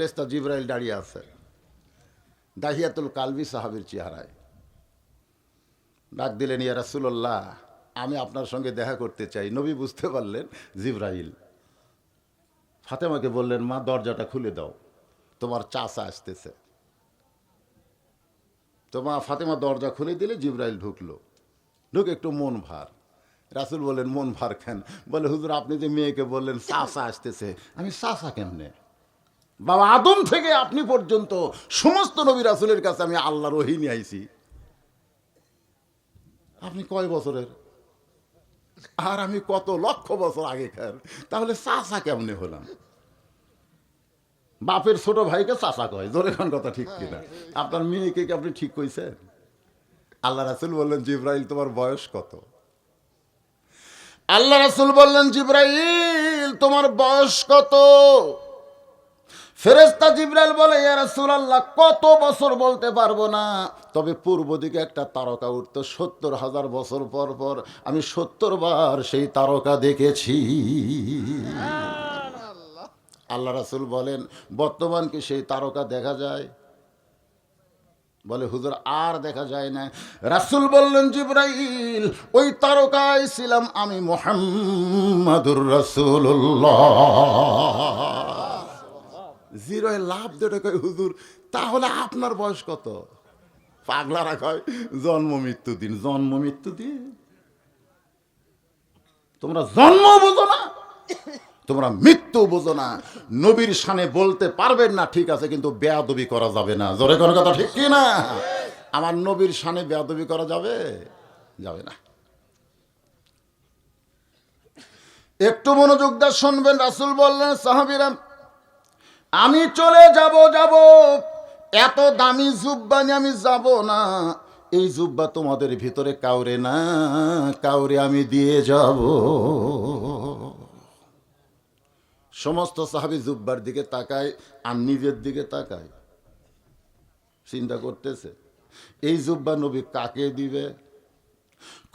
ফেরেশতা জিবরাইল দাঁড়িয়ে আছে দাহিয়াতুল কালবি সাহাবীর চেহারায়। ডাক দিলেন, ইয়া রাসূলুল্লাহ, আমি আপনার সঙ্গে দেখা করতে চাই। নবী বুঝতে পারলেন জিবরাইল। ফাতেমাকে বললেন, মা দরজাটা খুলে দাও, তোমার চাচা আসতেছে। তো মা ফাতেমা দরজা খুলে দিলে জিবরাইল ঢুকলো। ঢুকে একটু মন ভার। রাসূল বললেন, মন ভার কেন? বলে, হুজুর আপনি যে মেয়েকে বললেন চাচা আসতেছে, আমি চাচা কেমনে? বাবা আদম থেকে আপনি পর্যন্ত সমস্ত নবী রাসূলের কাছে আমি আল্লাহর ওহী নিয়ে আইছি। আপনি কয় বছরের আর আমি কত লক্ষ বছর আগেকার, তাহলে চাচা কেমনে হলাম? বাপের ছোট ভাইকে চাচা কয়, জোরে কোন কথা ঠিক কিনা? আপনার মেয়েকে কি আপনি ঠিক কইছেন? আল্লাহ রাসূল বললেন, জিবরাইল তোমার বয়স কত? আল্লাহ রাসূল বললেন, জিবরাইল তোমার বয়স কত? ফেরেশতা জিবরাইল বলে, ইয়া রাসূলুল্লাহ, কত বছর বলতে পারবো না, তবে পূর্ব দিকে একটা তারকা উঠতো ৭০,০০০ বছর পর পর, আমি ৭০ বার সেই তারকা দেখেছি। আল্লাহ রাসূল বলেন, বর্তমান কি সেই তারকা দেখা যায়? বলে, হুজুর আর দেখা যায় না। রাসূল বললেন, জিবরাইল ওই তারকায় ছিলাম আমি, মুহাম্মাদুর রাসূলুল্লাহ। জিরোয় লাভ দেটা কয়, হুজুর তাহলে আপনার বয়স কত? পাগলারা কয় জন্ম মৃত্যু দিন। জন্ম মৃত্যু দিন? তোমরা জন্ম বোঝো না, তোমরা মৃত্যু বোঝো না। নবীর শানে বলতে পারবেন না ঠিক আছে, কিন্তু বেয়াদবি করা যাবে না। জোরে কোনো কথা ঠিক কি না? আমার নবীর শানে বেয়াদবি করা যাবে? যাবে না। একটু মনোযোগ দিয়ে শুনবেন। রাসূল বললেন, সাহাবীরা আমি চলে যাব, এত দামি জুব্বা নিয়ে আমি যাব না। এই জুব্বা তোমাদের ভিতরে কাউরে না কাউরে আমি দিয়ে যাব। সমস্ত সাহাবী জুব্বার দিকে তাকায় আর নিজের দিকে তাকায়, চিন্তা করতেছে এই জুব্বা নবী কাকে দিবে?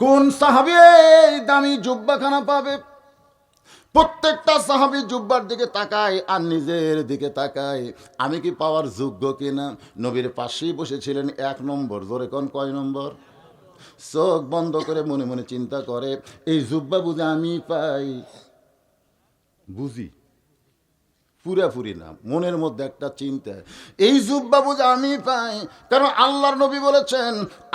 কোন সাহাবী এই দামি জুব্বাখানা পাবে? প্রত্যেকটা সাহাবী জুব্বার দিকে তাকায় আর নিজের দিকে তাকায়, আমি কি পাওয়ার যোগ্য কিনা। নবীর পাশেই বসেছিলেন ১ নম্বর। জোরে কোন কয় নম্বর? চোখ বন্ধ করে মনে মনে চিন্তা করে, এই জুব্বা বুঝে আমি পাই। বুঝি পুরাপুরি না, মনের মধ্যে একটা চিন্তা, এই জুব্বা বুঝে আমি পাই। কারণ আল্লাহর নবী বলেছেন,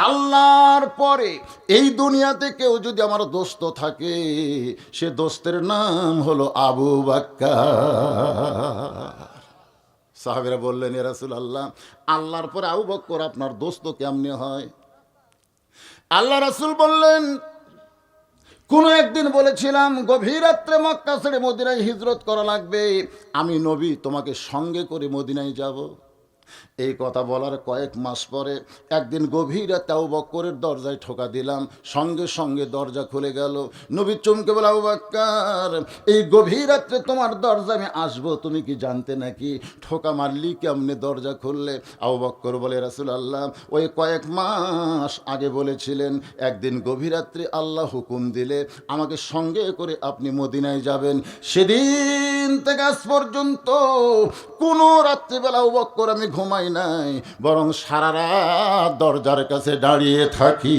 আল্লাহর পরে এই দুনিয়াতে কেউ যদি আমার দোস্ত থাকে, সে দোস্তের নাম হলো আবু বকর। সাহাবীরা বললেন, ইয়া রাসূলুল্লাহ, আল্লাহর পরে আবু বকর আপনার দোস্ত কেমনে হয়? আল্লাহ রাসূল বললেন, কোনো একদিন বলেছিলাম গভীর রাত্রে মক্কা ছেড়ে মদিনায় হিজরত করা লাগবে, আমি নবী তোমাকে সঙ্গে করে মদিনায় যাব। এই কথা বলার কয়েক মাস পরে একদিন গভীর রাতে আবু বকরের দরজায় ঠোকা দিলাম, সঙ্গে সঙ্গে দরজা খুলে গেল। নবী চমকে বলে, আবু বকর, এই গভীর রাত্রে তোমার দরজা আমি আসবো তুমি কি জানতে নাকি? ঠোকা মারলি কেমনে দরজা খুললে? আবু বকর বলে, রাসূলুল্লাহ, ওই কয়েক মাস আগে বলেছিলেন একদিন গভীর রাত্রে আল্লাহ হুকুম দিলে আমাকে সঙ্গে করে আপনি মদিনায় যাবেন। সেদিন থেকে আজ পর্যন্ত কোনো রাত্রিবেলা আবু বকর আমি ঘুমাই নাই, বরং সারা রাত দরজার কাছে দাঁড়িয়ে থাকি।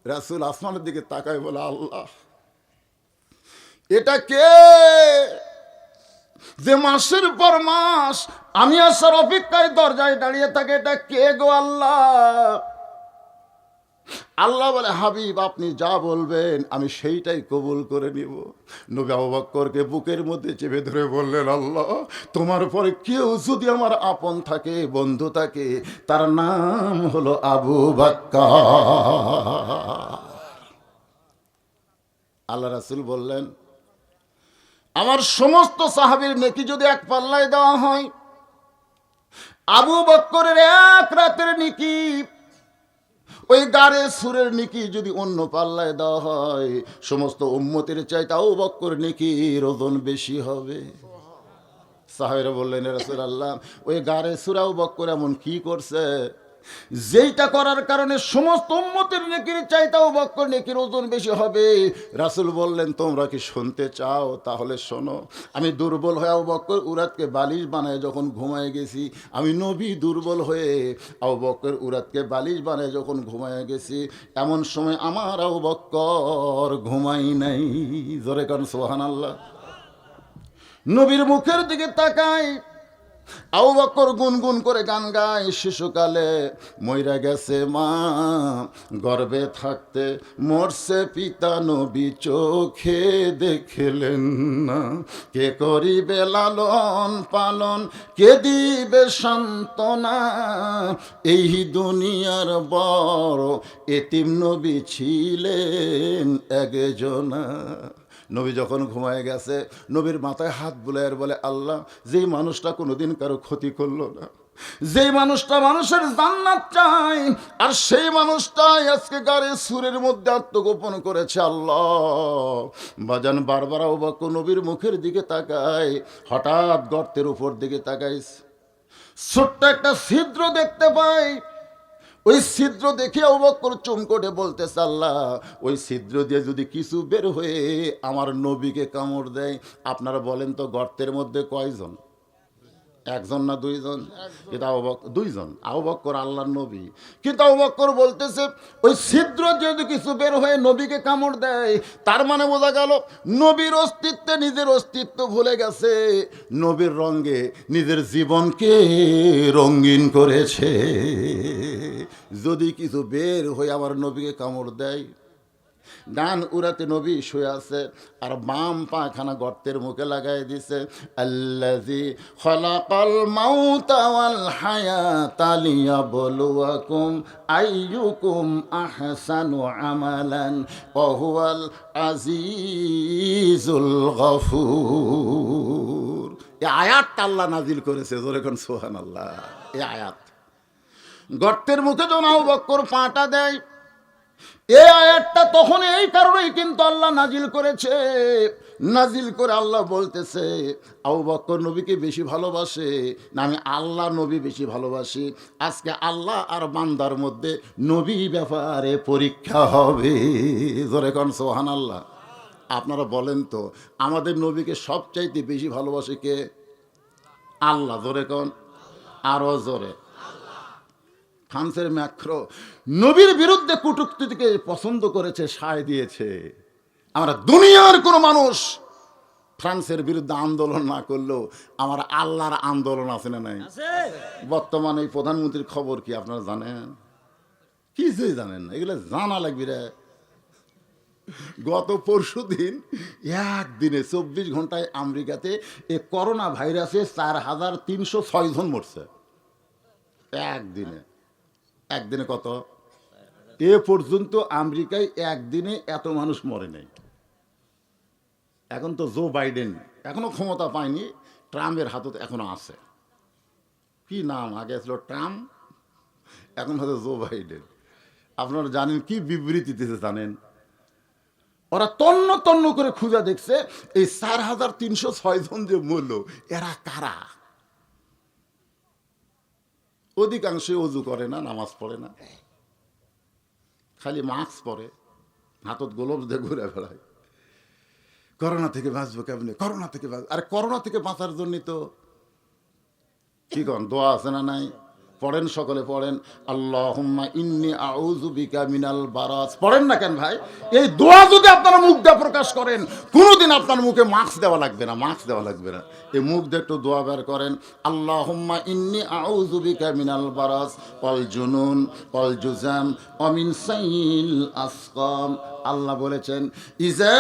রাসূল আসমানের দিকে তাকায় বলে, আল্লাহ, এটা কে যে মাসের পর মাস আমি আসার অপেক্ষায় দরজায় দাঁড়িয়ে থাকে? এটা কে গো আল্লাহ? আল্লাহ বলে, হাবিব আপনি যা বলবেন আমি সেইটাই কবুল করে নিব। নবী আবু বকরকে বুকের মধ্যে চেপে ধরে বললেন, আল্লাহ, তোমার পরে কেউ যদি আমার আপন থাকে, বন্ধু থাকে, তার নাম হলো আবু বকর। আল্লাহ রাসূল বললেন, আমার সমস্ত সাহাবীর নেকি যদি এক পাল্লায় দেওয়া হয়, আবু বকরের এক রাতের নেকি, ওই গারে সুরের নেকি যদি অন্য পাল্লায় দেওয়া হয়, সমস্ত উম্মতের চাইতে আবু বকর নেকির ওজন বেশি হবে। সাহাবীরা বললেন, ইয়া রাসূলুল্লাহ, ওই গারে সুর আবু বকর এমন কি করছে যেইটা করার কারণে সমস্ত উম্মতের নেকির চাইতে আবু বকর নেকির ওজন বেশি হবে। রাসূল বললেন, তোমরা কি শুনতে চাও? তাহলে শোনো। আমি দুর্বল হয়ে আবু বকর উরাতকে বালিশ বানায় যখন ঘুমায় গেছি, আমি নবী দুর্বল হয়ে আবু বকর উরাতকে বালিশ বানায় যখন ঘুমায় গেছি, এমন সময় আমার আবু বকর ঘুমাই নাই। জোরে কারণ সুবহানাল্লাহ। নবীর মুখের দিকে তাকাই, আবু বকর গুনগুন করে গান গায়, শিশুকালে মইরা গেছে মা, গর্ভে থাকতে মরছে পিতা, নবী চোখে দেখলেন না, কে করিবে লালন পালন, কে দিবে সান্ত্বনা, এই দুনিয়ার বড় এতিম নবী ছিলেন একজনা। নবী যখন ঘুমায় গেছে, নবীর মাথায় হাত বুলায় বলে, আল্লাহ, যেই মানুষটা কোনোদিন কারো ক্ষতি করলো না, যেই মানুষটা মানুষের জান্নাত চায়, আর সেই মানুষটাই আজকে গাড়ির সুরের মধ্যে আত্মগোপন করেছে। আল্লাহ বাজান বারবার আবু বকর নবীর মুখের দিকে তাকায়, হঠাৎ গর্তের উপর দিকে তাকাই, ছোট্ট একটা ছিদ্র দেখতে পাই। ওই ছিদ্র দেখে আবু বকর চমকে বলতেছে, আল্লাহ, ওই ছিদ্র দিয়ে যদি কিছু বের হয়ে আমার নবীকে কামড় দেয়, আপনারা বলেন তো গর্তের মধ্যে কয়জন? একজন না দুইজন? কিন্তু দুইজন। আবু বকর আল্লাহর নবী। কিন্তু আবু বকর বলতেছে, ওই ছিদ্র যদি কিছু বের হয়ে নবীকে কামড় দেয়, তার মানে বোঝা গেল নবীর অস্তিত্বে নিজের অস্তিত্ব ভুলে গেছে, নবীর রঙে নিজের জীবনকে রঙিন করেছে। যদি কিছু বের হয়ে আবার নবীকে কামড় দেয়, ডান উরাতে নবী শুয়ে আছে, আর বাম পাখানা গর্তের মুখে লাগাই দিছে। আল্লাযী খলাকাল মাউতা ওয়াল হায়াতা লিয়াবলুয়াকুম আইয়ুকুম আহসানু আমালান ওয়া হুয়াল আজিজুল গফুর। এই আয়াতটা আল্লাহ নাজিল করেছে, জোরে কোন সুবহানাল্লাহ। এই আয়াত গর্তের মুখে যখন আবু বকর পাটা দেয়, এই আয়াতটা তখন এই কারণেই কিন্তু আল্লাহ নাজিল করেছে। নাজিল করে আল্লাহ বলতেছে, আবু বকর নবীকে বেশি ভালোবাসে না আমি আল্লাহ নবী বেশি ভালোবাসি? আজকে আল্লাহ আর বান্দার মধ্যে নবী ব্যাপারে পরীক্ষা হবে। জোরে কোন সুবহানাল্লাহ। আপনারা বলেন তো, আমাদের নবীকে সবচাইতে বেশি ভালোবাসে কে? আল্লাহ। জোরে কোন, আরো জোরে। ফ্রান্সের ম্যাক্রো নবীর বিরুদ্ধে কটূক্তিকে পছন্দ করেছে, সায় দিয়েছে। আমরা দুনিয়ার কোনো মানুষ ফ্রান্সের বিরুদ্ধে আন্দোলন না করলেও আমার আল্লাহর আন্দোলন আছে না নাই? বর্তমানে এই প্রধানমন্ত্রীর খবর কি আপনারা জানেন? কিছুই জানেন না, এগুলো জানা লাগবে রে। গত পরশু দিন একদিনে 24 ঘন্টায় আমেরিকাতে এই করোনা ভাইরাসে 4306 জন মরছে। একদিনে। একদিনে কত? এ পর্যন্ত আমেরিকায় একদিনে এত মানুষ মরে নাই। এখন তো জো বাইডেন এখনো ক্ষমতা পায়নি, ট্রাম্পের হাতত এখনো আছে। কি নাম? আগে ছিল ট্রাম্প, এখন হয়তো জো বাইডেন। আপনারা জানেন কি বিবৃতি দিতে জানেন? ওরা তন্ন তন্ন করে খুঁজা দেখছে এই 4306 জন যে মরল, এরা কারা? অধিকাংশই অজু করে না, নামাজ পড়ে না, খালি মাস্ক পরে, হাতত গ্লোভস দিয়ে ঘুরে বেড়ায়। করোনা থেকে বাঁচবো কেমনি? করোনা থেকে বাঁচবো। আরে করোনা থেকে বাঁচার জন্য তো কি কন দোয়া আছে না নাই? পড়েন, সকলে পড়েন, আল্লাহুম্মা ইন্নী আউযু বিকা মিনাল বারাস। পড়েন না কেন ভাই? এই দোয়া যদি আপনারা মুখ দিয়ে প্রকাশ করেন, কোনোদিন আপনার মুখে মাস্ক দেওয়া লাগবে না, মাস্ক দেওয়া লাগবে না। এই মুখ দিয়ে একটু দোয়া বের করেন, আল্লাহুম্মা ইন্নী আউযু বিকা মিনাল বারাস ওয়াল জুনুন ওয়াল জুজাম ওয়া মিন সাইয়িল আসকাম। আল্লাহ বলেছেন, ইজা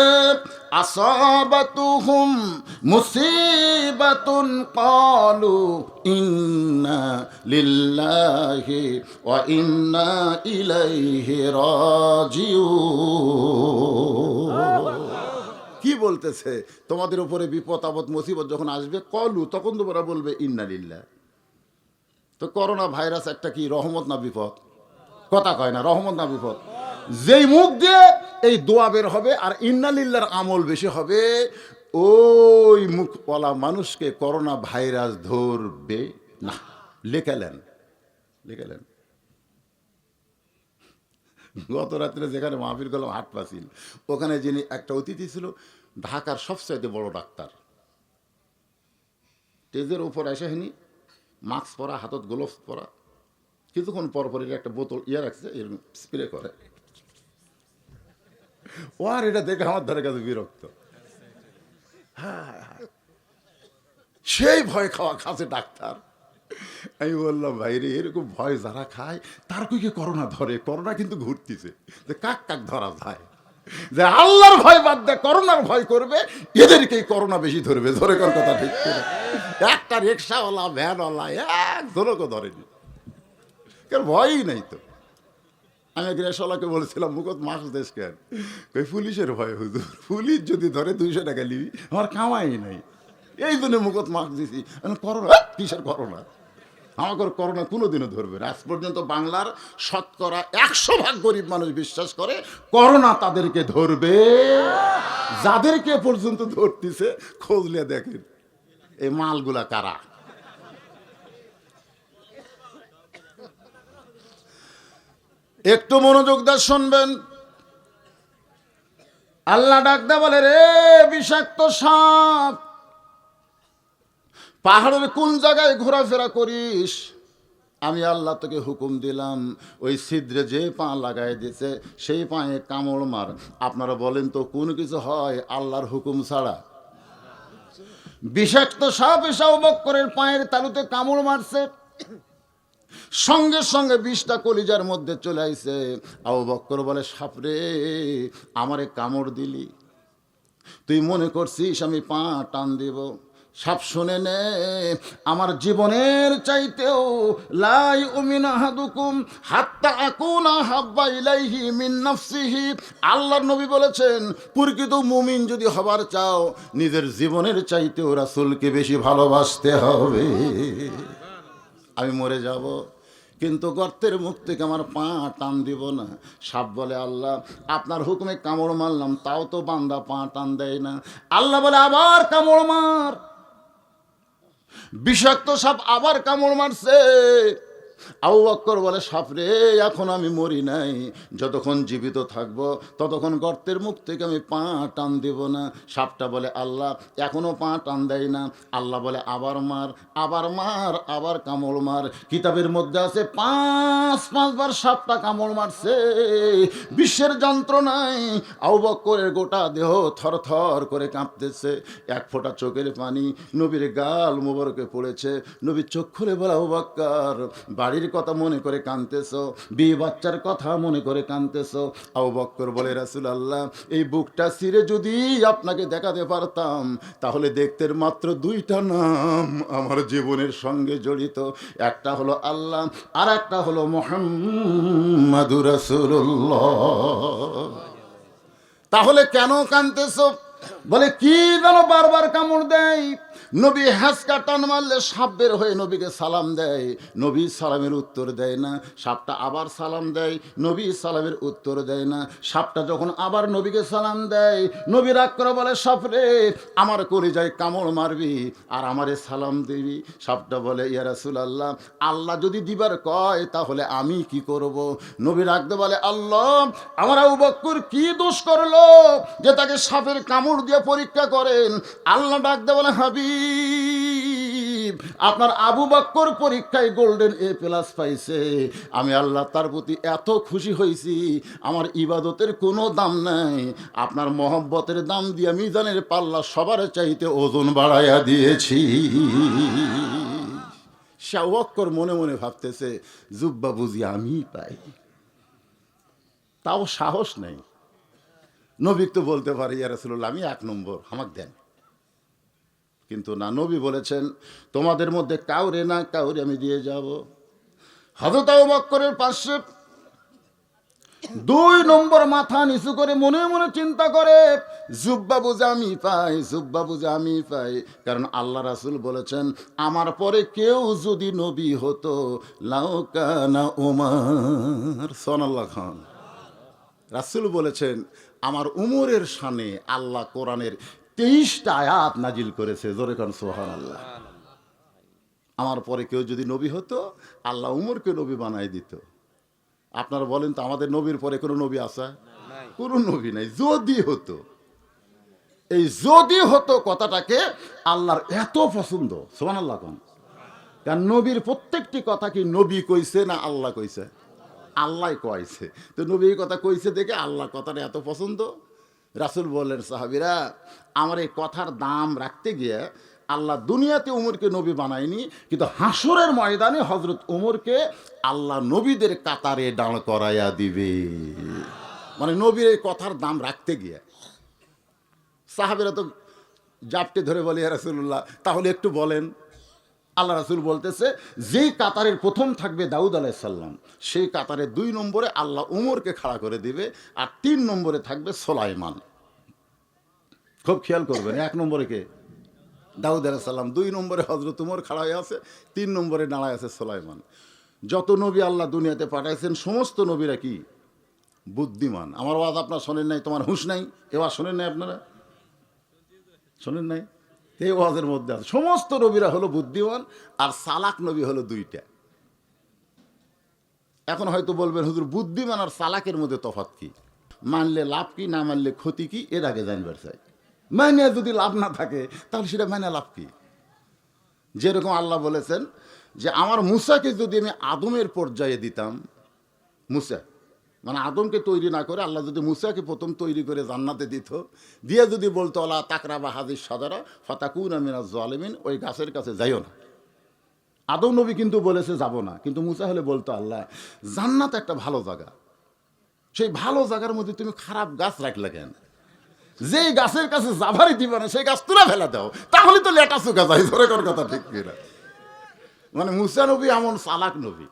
আসাবাতুহুম মুসিবাতুন ক্বালু ইন্না লিল্লাহি ওয়া ইন্না ইলাইহি রাজিউন। কি বলতেছে? তোমাদের উপরে বিপদ আপদ মুসিবত যখন আসবে, কলু, তখন তোমরা বলবে ইন্না লিল্লাহ। তো করোনা ভাইরাস একটা কি রহমত না বিপদ? কথা কয় না, রহমত না বিপদ? যেই মুখ দিয়ে এই দোয়া বের হবে আর ইন্না লিল্লাহর আমল বেশি হবে, ওই মুখওয়ালা মানুষকে করোনা ভাইরাস ধরবে না। লিখেলেন, লিখেলেন। গত রাত্রে যেখানে মাহফিল করলাম হাটপাচিল, ওখানে যিনি একটা অতিথি ছিল ঢাকার সবচাইতে বড় ডাক্তার, স্টেজের উপর এসেনি, মাস্ক পরা, হাতত গ্লোভস পরা, কিছুক্ষণ পর পর একটা বোতল রাখছে, এরকম স্প্রে করে। ও আর এটা দেখে আমার ধারে কাছে বিরক্ত। হ্যাঁ, সেই ভয় খাওয়া খাচ্ছে ডাক্তার। আমি বললাম ভাই রে, এরকম ভয় যারা খায় তার কি করোনা ধরে? করোনা কিন্তু ঘুরতেছে, যে কাক কাক ধরা যায়, যে আল্লাহর ভয় বাদ দেয় করোনার ভয় করবে, এদেরকেই করোনা বেশি ধরবে। ধরে কর কথা ঠিক করে, একটা রিক্সাওয়ালা ভ্যানওয়ালা একজনকে ধরেনি, কারণ ভয়ই নেই তো। আমি এক রিক্সাওয়ালাকে বলেছিলাম মুখত মাস্ক দেশ কেন? কই পুলিশের ভয় হুজুর, পুলিশ যদি ধরে 200 টাকা নিবি, আমার কামাই নাই, এই জন্য মুখত মাস্ক দিছি। করোনা কিসের করোনা? আমাকে করোনা কোনোদিনও ধরবে না। আজ পর্যন্ত বাংলার শতকরা 100% গরিব মানুষ বিশ্বাস করে করোনা তাদেরকে ধরবে। যাদেরকে পর্যন্ত ধরতেছে খোঁজলে দেখেন এই মালগুলা কারা। একটু মনোযোগ দিয়ে শুনবেন। আল্লাহ ডাকদা বলে, রে বিষাক্ত সাপ, পাহাড়ের কোন জায়গায় ঘোরাফেরা করিস? আমি আল্লাহ তোকে হুকুম দিলাম, ওই ছিদ্রে যে পা লাগাই দিছে সেই পায়ে কামড় মার। আপনারা বলেন তো কোন কিছু হয় আল্লাহর হুকুম ছাড়া? বিষাক্ত সাপ এসে আবু বকরের পায়ের তালুতে কামড় মারছে, সঙ্গে সঙ্গে বিষটা কলিজার মধ্যে চলে আইছে। আবু বকর বলে, সাপরে আমারে কামড় দিলি, তুই মনে করছিস আমি পা টান দিব? সাপ শুনে নে, আমার জীবনের চাইতেও লাই উমিন আহাদুকুম হাত্তা আকুনা হাব্বা ইলাইহি মিন নাফসিহি। আল্লাহর নবী বলেছেন, প্রকৃত মুমিন যদি হবার চাও নিজের জীবনের চাইতেও রাসূলকে বেশি ভালোবাসতে হবে। আমি মরে যাব কিন্তু গর্তের মুখ থেকে আমার পা টান দিব না। সাপ বলে, আল্লাহ আপনার হুকুমে কামড় মারলাম, তাও তো বান্দা পা টান দেয় না। আল্লাহ বলে, আবার কামড় মার। বিষাক্ত সাপ আবার কামড় মারছে। আবু বকর বলে, সাপরে এখন আমি মরি নাই, যতক্ষণ জীবিত থাকব ততক্ষণ গর্তের মুখ থেকে আমি পা টান দেব না। সাপটা বলে, আল্লাহ এখনো পা টান দেয় না। আল্লাহ বলে, আবার মার, আবার মার, আবার কামড় মার। কিতাবের মধ্যে আছে 5বার সাপটা কামড় মারছে। বিশ্বের যন্ত্রণায় আবু বকরের গোটা দেহ থর থর করে কাঁপতেছে। এক ফোঁটা চোখের পানি নবীর গাল মোবারকে পড়েছে। নবী চোখ খুলে বলে, আবু বকর বাড়ির কথা মনে করে কাঁদতেছো, বিয়ে বাচ্চার কথা মনে করে কাঁদতেছো। আবু বকর বলে, রাসূলুল্লাহ এই বুকটা ছিঁড়ে যদি আপনাকে দেখাতে পারতাম তাহলে দেখতে মাত্র 2টা নাম আমার জীবনের সঙ্গে জড়িত, একটা হলো আল্লাহ আর একটা হলো মুহাম্মাদুর রাসূলুল্লাহ। তাহলে কেন কাঁদতেছো? বলে, কি যেন বারবার কামড় দেয়। নবী হ্যাঁচকা টান মারলে সাপ বের হয়ে নবীকে সালাম দেয়, নবী সালামের উত্তর দেয় না। সাপটা আবার সালাম দেয়, নবী সালামের উত্তর দেয় না। সাপটা যখন আবার নবীকে সালাম দেয়, নবী রাগ করে বলে, সাপরে আমার কলিজায় কামড় মারবি আর আমারে সালাম দিবি? সাপটা বলে, ইয়া রাসূলুল্লাহ আল্লাহ যদি দিবার কয় তাহলে আমি কি করব? নবী রাখতে বলে, আল্লাহ আমার আবু বকর কি দোষ করলো যে তাকে সাপের কামড় দিয়ে পরীক্ষা করেন? আল্লাহ ডাকতে বলে, হাবিব আপনার আবু বকর পরীক্ষায় গোল্ডেন A+ পাইছে, আমি আল্লাহ তার প্রতি এত খুশি হয়েছি, আমার ইবাদতের কোনো দাম নাই, আপনার মহব্বতের দাম দিয়ে মিজানের পাল্লা সবার চাইতে ওজন বাড়াইয়া দিয়েছি। আবু বকর মনে মনে ভাবতেছে, জুব্বা বুঝি আমি পাই, তাও সাহস নেই। নবী তো বলতে পারে, ইয়া রাসূলুল্লাহ আমি 1 নম্বর, আমাকে দেন। কিন্তু না, নবী বলেছেন তোমাদের মধ্যে কাউরে না কাউরে আমি দিয়ে যাব। হযরত আবু বকরের পাশে 2 নম্বর মাথা নিচু করে মনে মনে চিন্তা করে, জুব্বা বুঝে আমি পাই, জুব্বা বুঝে আমি পাই। কারণ আল্লাহ রাসূল বলেছেন, আমার পরে কেউ যদি নবী হতো লাউ কানা উমর। সুবহানাল্লাহ খান। রাসূল বলেছেন, আমার উমরের শানে আল্লাহ কোরআনের 23টা আয়াত নাজিল করেছে। জোরে কান সুবহানাল্লাহ। আমার পরে কেউ যদি নবী হতো আল্লাহ উমরকে নবী বানাই দিত। আপনারা বলেন তো, আমাদের নবীর পরে কোনো নবী আছে? কোনো নবী নাই। যদি হতো, এই যদি হতো কথাটাকে আল্লাহর এত পছন্দ, সুবহানাল্লাহ কোন। কারণ নবীর প্রত্যেকটি কথা কি নবী কইছে না আল্লাহ কইছে? আল্লাহ কইছে। তো নবী এই কথা কইছে দেখে আল্লাহ কথাটা এত পছন্দ। রাসূল বললেন, সাহাবীরা, আমার এই কথার দাম রাখতে গিয়ে আল্লাহ দুনিয়াতে উমরকে নবী বানায়নি, কিন্তু হাসরের ময়দানে হযরত উমরকে আল্লাহ নবীদের কাতারে দাঁড় করাইয়া দিবে। মানে নবীর এই কথার দাম রাখতে গিয়ে সাহাবীরা তো জাপটে ধরে বলে, ইয়া রাসূলুল্লাহ, তাহলে একটু বলেন। আল্লাহ রাসূল বলতেছে, যেই কাতারের প্রথম থাকবে দাউদ আলাইহিস সালাম, সেই কাতারে 2 নম্বরে আল্লাহ উমরকে খাড়া করে দিবে, আর 3 নম্বরে থাকবে সুলাইমান। খুব খেয়াল করবেন, 1 নম্বরে কে? দাউদ আলাইহিস সালাম, 2 নম্বরে হযরত উমর খাড়া হয়ে আছে, 3 নম্বরে দাঁড়ায় আছে সুলাইমান। যত নবী আল্লাহ দুনিয়াতে পাঠাইছেন সমস্ত নবীরা কি বুদ্ধিমান। আমার ওয়াজ আপনারা শোনেন নাই, তোমার হুঁশ নাই, এ ওয়াজ শোনেন নাই, আপনারা শোনেন নাই? এই ওয়াজের মধ্যে আছে সমস্ত নবীরা হলো বুদ্ধিমান, আর চালাক নবী হলো 2টা। এখন হয়তো বলবেন, হুজুর বুদ্ধিমান আর চালাকের মধ্যে তফাৎ কি? মানলে লাভ কি, না মানলে ক্ষতি কি, এর আগে জানবার চাই। মানে যদি লাভ না থাকে তাহলে সেটা মানে লাভ কি? যেরকম আল্লাহ বলেছেন যে আমার মুসাকে যদি আমি আদমের পর্যায়ে দিতাম, মুসা মানে আদমকে তৈরি না করে আল্লাহ যদি মুসাকে প্রথম তৈরি করে জান্নাতে দিত, দিয়ে যদি বলতো আল্লাহ তাকরাবা হাদিস সাদারা ফাতাকুনা মিনাজ জালিমিন, ওই গাছের কাছে যাইও না। আদম নবী কিন্তু বলেছে যাব না, কিন্তু মুসা হলে বলতো আল্লাহ জান্নাত একটা ভালো জায়গা, সেই ভালো জায়গার মধ্যে তুমি খারাপ গাছ রাখলে কেন? যেই গাছের কাছে যাবারই দিবে না সেই গাছ তুলে ফেলে দাও, তাহলে তো লেটা চুকা যায়। ধরে কোন কথা ঠিক কিনা? মানে মুসা নবী এমন চালাক নবী,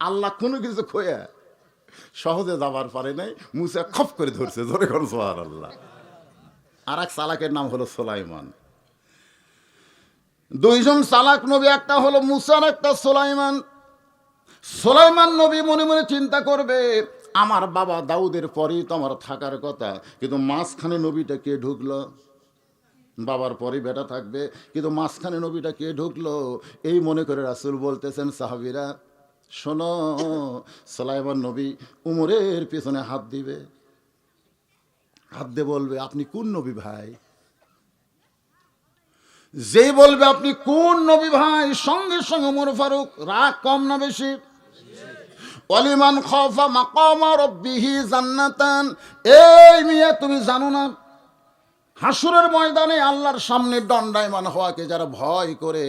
আল্লাহ কোনো কিছু খোয়া সহজে যাবার পারে নাই, মুসা খপ করে ধরছে। ধরে কোন সুবহানাল্লাহ। আর এক চালাকের নাম হলো সুলাইমান। 2 জন চালাক নবী, একটা হলো মুসা আর একটা সুলাইমান। সুলাইমান নবী মনে মনে চিন্তা করবে, আমার বাবা দাউদের পরেই তো আমার থাকার কথা, কিন্তু মাঝখানে নবীটা কে ঢুকলো? বাবার পরে বেটা থাকবে, কিন্তু মাঝখানে নবীটা কে ঢুকলো? এই মনে করে রাসূল বলতেছেন, সাহাবীরা শোনো, সুলাইমান নবী উমরের পেছনে হাত দিবে, হাত দিয়ে বলবে, আপনি কোন নবী ভাই? যেই বলবে আপনি কোন নবী ভাই, সঙ্গে সঙ্গে ওমর ফারুক রাগ কম না বেশি? ওয়ালিমান খাফা মাকামা রাব্বিহি জান্নাতান। এই মিয়া, তুমি জানো না হাসরের ময়দানে আল্লাহর সামনে দণ্ডায়মান হওয়াকে যারা ভয় করে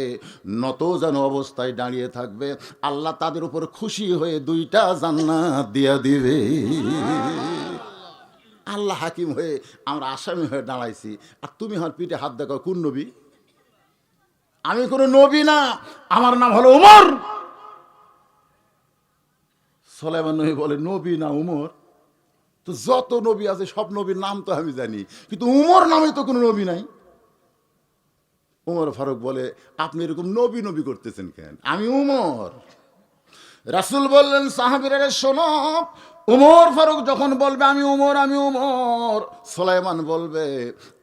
নত যেন অবস্থায় দাঁড়িয়ে থাকবে, আল্লাহ তাদের উপর খুশি হয়ে 2টা জান্নাত দিয়া দিবে। আল্লাহ হাকিম হয়ে আমরা আসামি হয়ে দাঁড়াইছি, আর তুমি আমার পিঠে হাত দেখো, কোন নবী? আমি কোনো নবী না, আমার নাম হলো উমর। সুলাইমান নবী বলে, নবী না উমর? তো যত নবী আছে সব নবীর নাম তো আমি জানি, কিন্তু উমর নামে তো কোনো নবী নাই। উমর ফারুক বলে, আপনি এরকম নবী নবী করতেছেন কেন? আমি উমর। রাসূল বললেন, সাহাবীরা শোনো, উমর ফারুক যখন বলবে আমি উমর আমি উমর, সুলাইমান বলবে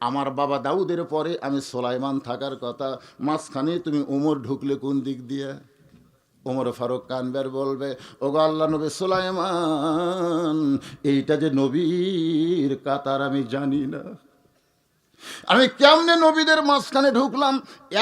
আমার বাবা দাউদের পরে আমি সুলাইমান থাকার কথা, মাঝখানে তুমি উমর ঢুকলে কোন দিক দিয়ে? ওমর ফারুক কানবার বলবে, ওগো আল্লাহ নবী সুলাইমান, এইটা যে নবীর কাতার আমি জানি না, আমি কেমনে নবীদের মাঝখানে ঢুকলাম?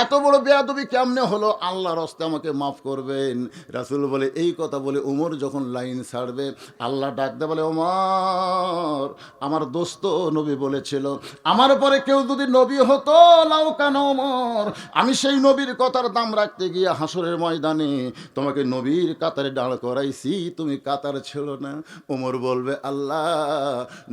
এত বড় বেয়াদবি কেমনে হলো? আল্লাহর রাস্তে আমাকে মাফ করবেন। রাসূল বলে, এই কথা বলে উমর যখন লাইন ছাড়বে, আল্লাহ ডাকতে বলে, ওমর, আমার দোস্ত নবী বলেছিল আমার পরে কেউ যদি নবী হতো লাউ কানা ওমর, আমি সেই নবীর কথার দাম রাখতে গিয়ে হাসরের ময়দানে তোমাকে নবীর কাতারে দাঁড় করাইছি, তুমি কাতার ছিল না। ওমর বলবে, আল্লাহ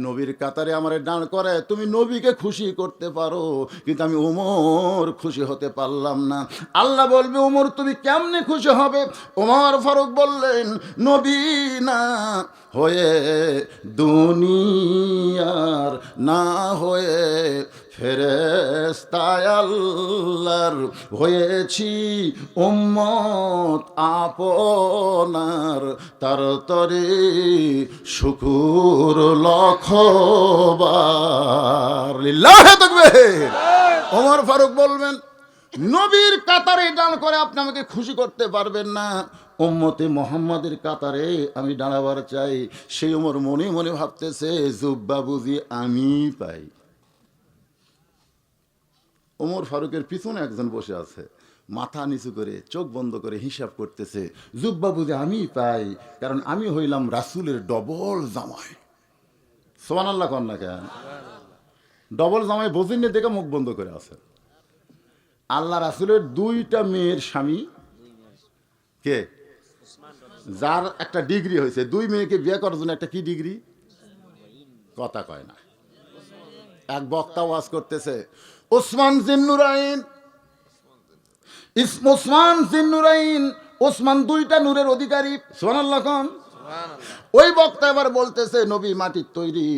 নবীর কাতারে আমারে দাঁড় করায় তুমি নবীকে খুশি করতে পারো, কিন্তু আমি ওমর খুশি হতে পারলাম না। আল্লাহ বলবে, ওমর তুমি কেমনে খুশি হবে? ওমর ফারুক বললেন, নবী না হয়ে দুনিয়ার, না হয়ে ফেরেশতায় আল্লাহর, হয়েছি উম্মত আপনার, তার তরে শুকুর লক্ষবার। লিল্লাহি তাকবীর। ওমর ফারুক বলবেন, নবীর কাতারে দান করে আপনি আমাকে খুশি করতে পারবেন না। উম্মতে মোহাম্মদের কাতারে আমি দাঁড়াবার চাই। সেই ওমর মনে মনে ভাবতেছে জুব্বা বুঝি আমি পাই। ওমর ফারুকের পিছনে একজন বসে আছে, মাথা নিচু করে চোখ বন্ধ করে হিসাব করতেছে, জুব্বা বুঝি আমি পাই, কারণ আমি হইলাম রাসূলের ডবল জামাই। সুবহানাল্লাহ কন না কেন? ডবল জামাই বোঝেননি দেখে মুখ বন্ধ করে আছে। আল্লাহ রাসূলের দুইটা মেয়ের স্বামী কে? যার একটা ডিগ্রি হয়েছে, দুই মেয়েকে বিয়ে করার জন্য একটা কি ডিগ্রি? কথা কয় না। এক বক্তা ওয়াজ করতেছে, ওসমান জিন্নুরাইন, ওসমান জিন্নুরাইন, ওসমান দুইটা নূরের অধিকারী। সুবহানাল্লাহ কোন? ওই বক্তা এবার বলতেছে নবী মাটির তৈরি,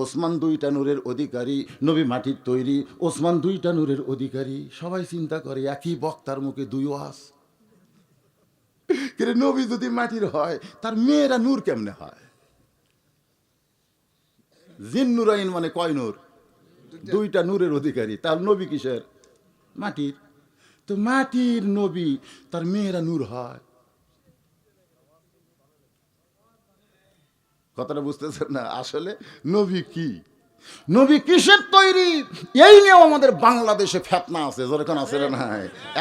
ওসমান দুইটা নূরের অধিকারী। নবী মাটির তৈরি, ওসমান দুইটা নূরের অধিকারী। সবাই চিন্তা করে একই বক্তার মুখে দুই ওয়াজ। কিন্তু নবী যদি মাটির হয় তার মেয়েরা নূর কেমনে হয়? জিন্নুরাইন মানে কয় নূর? দুইটা নূরের অধিকারী। তার নবী কিসের? মাটির। তো মাটির নবী, তার মেয়েরা নূর হয়। কথাটা বুঝতেছেন না? আসলে নবী কি, নবী কিসের তৈরি, এই নিয়েও আমাদের বাংলাদেশে ফেতনা আছে। যেরকম আছে না,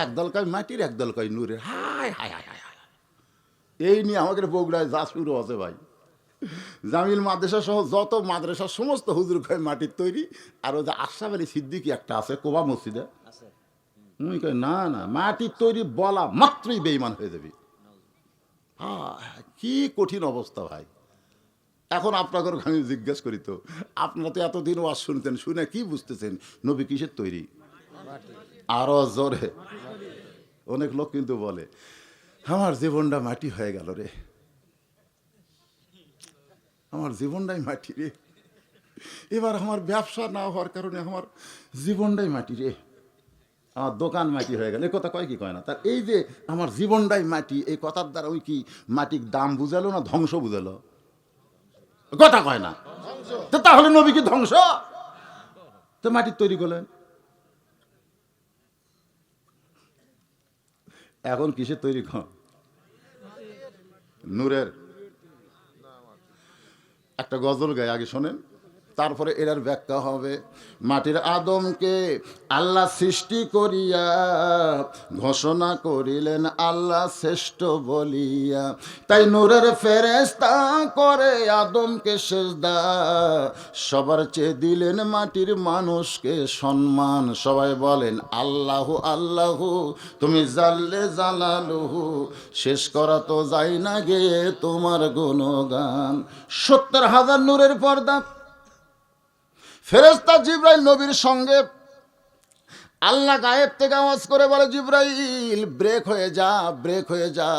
একদল কয় মাটির, একদল কয় নূরের। হায় হায় হায় হায়, এই নিয়ে আমাদের বগুড়ায় যা শুরু আছে ভাই। জামিল মাদ্রাসা সহ যত মাদ্রাসা সমস্ত হুজুর কয় মাটির তৈরি। আর ওই যে আশরাফ আলী সিদ্দিকী একটা আছে কোবা মসজিদে, উনি কয় না না, মাটির তৈরি বলা মাত্রই বেঈমান হয়ে যাবি। কি কঠিন অবস্থা ভাই। এখন আপনাদের আমি জিজ্ঞেস করি তো, আপনারা তো এতদিন ওয়াজ শুনতেন, শুনে কি বুঝতেছেন নবী কিসের তৈরি? আরো জোরে। অনেক লোক কিন্তু বলে আমার জীবনটা মাটি হয়ে গেল রে, আমার জীবনটাই মাটি রে, এবার আমার ব্যবসা না হওয়ার কারণে আমার জীবনটাই মাটি রে, আমার দোকান মাটি হয়ে গেল। এই কথা কয় কি কয় না? তার এই যে আমার জীবনটাই মাটি, এই কথার দ্বারা ওই কি মাটির দাম বুঝালো না ধ্বংস বুঝালো? কথা কয় না। তো তাহলে নবী কি ধ্বংস? তো মাটির তৈরি করলেন। এখন কিসের তৈরি? নূরের। একটা গজল গায়, আগে শোনেন, তারপরে এর ব্যাখ্যা হবে। মাটির আদমকে আল্লাহ সৃষ্টি করিয়া ঘোষণা করিলেন আল্লাহ শ্রেষ্ঠ বলিয়া, তাই নূরের ফেরেশতা করে আদমকে সেজদা, সবার চেয়ে দিলেন মাটির মানুষকে সম্মান। সবাই বলেন আল্লাহু আল্লাহু, তুমি জাল্লে জালালুহু, শেষ করা তো যায় না গে তোমার গুণগান। ৭০,০০০ নূরের পর্দা। ফেরেশতা জিবরাইল নবীর সঙ্গে, আল্লাহ গায়েব থেকে আওয়াজ করে বলে জিবরাইল ব্রেক হয়ে যা, ব্রেক হয়ে যা,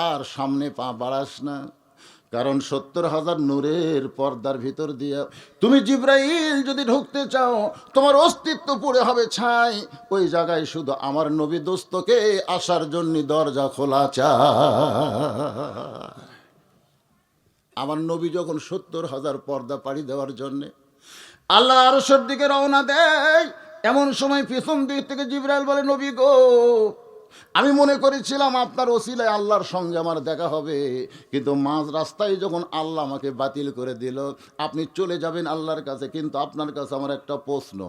আর সামনে পা বাড়াস না, কারণ ৭০,০০০ নূরের পর্দার ভিতর দিয়া তুমি জিবরাইল যদি ঢুকতে চাও তোমার অস্তিত্ব পুড়ে হবে ছাই। ওই জায়গায় শুধু আমার নবী দোস্তকে আসার জন্য দরজা খোলা চায়। আমার নবী যখন ৭০,০০০ পর্দা পাড়ি দেওয়ার জন্যে আল্লাহ আরশের দিকে রওনা দেয়, এমন সময় পিছন দিক থেকে জিবরাইল বলে নবী গো, আমি মনে করেছিলাম আপনার ওসিলায় আল্লাহর সঙ্গে আমার দেখা হবে, কিন্তু মাঝ রাস্তায় যখন আল্লাহ আমাকে বাতিল করে দিল, আপনি চলে যাবেন আল্লাহর কাছে, কিন্তু আপনার কাছে আমার একটা প্রশ্ন।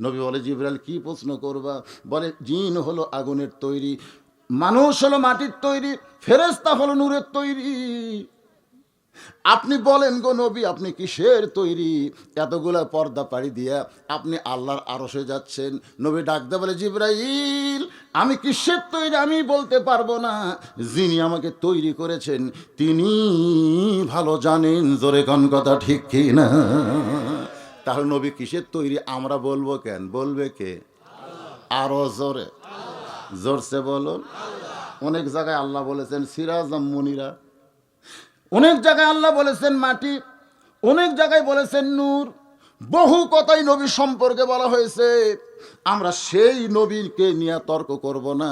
নবী বলে জিবরাইল কি প্রশ্ন করবা? বলে জিন হলো আগুনের তৈরি, মানুষ হলো মাটির তৈরি, ফেরেশতা হলো নূরের তৈরি, আপনি বলেন গো নবী আপনি কিসের তৈরি? এতগুলা পর্দা পাড়ি দিয়া আপনি আল্লাহর আরশে যাচ্ছেন। নবী ডাকতে বলে জিবরাইল আমি কিসের তৈরি আমি বলতে পারবো না, যিনি আমাকে তৈরি করেছেন তিনি ভালো জানেন। জোরে কোন কথা ঠিক কি না? তাহলে নবী কিসের তৈরি আমরা বলবো কেন? বলবে কে? আরো জোরে, জোরসে বলুন। অনেক জায়গায় আল্লাহ বলেছেন সিরাজাম মুনিরা, অনেক জায়গায় আল্লাহ বলেছেন মাটি, অনেক জায়গায় বলেছেন নূর, বহু কথাই নবী সম্পর্কে বলা হয়েছে। আমরা সেই নবীকে নিয়ে তর্ক করব না,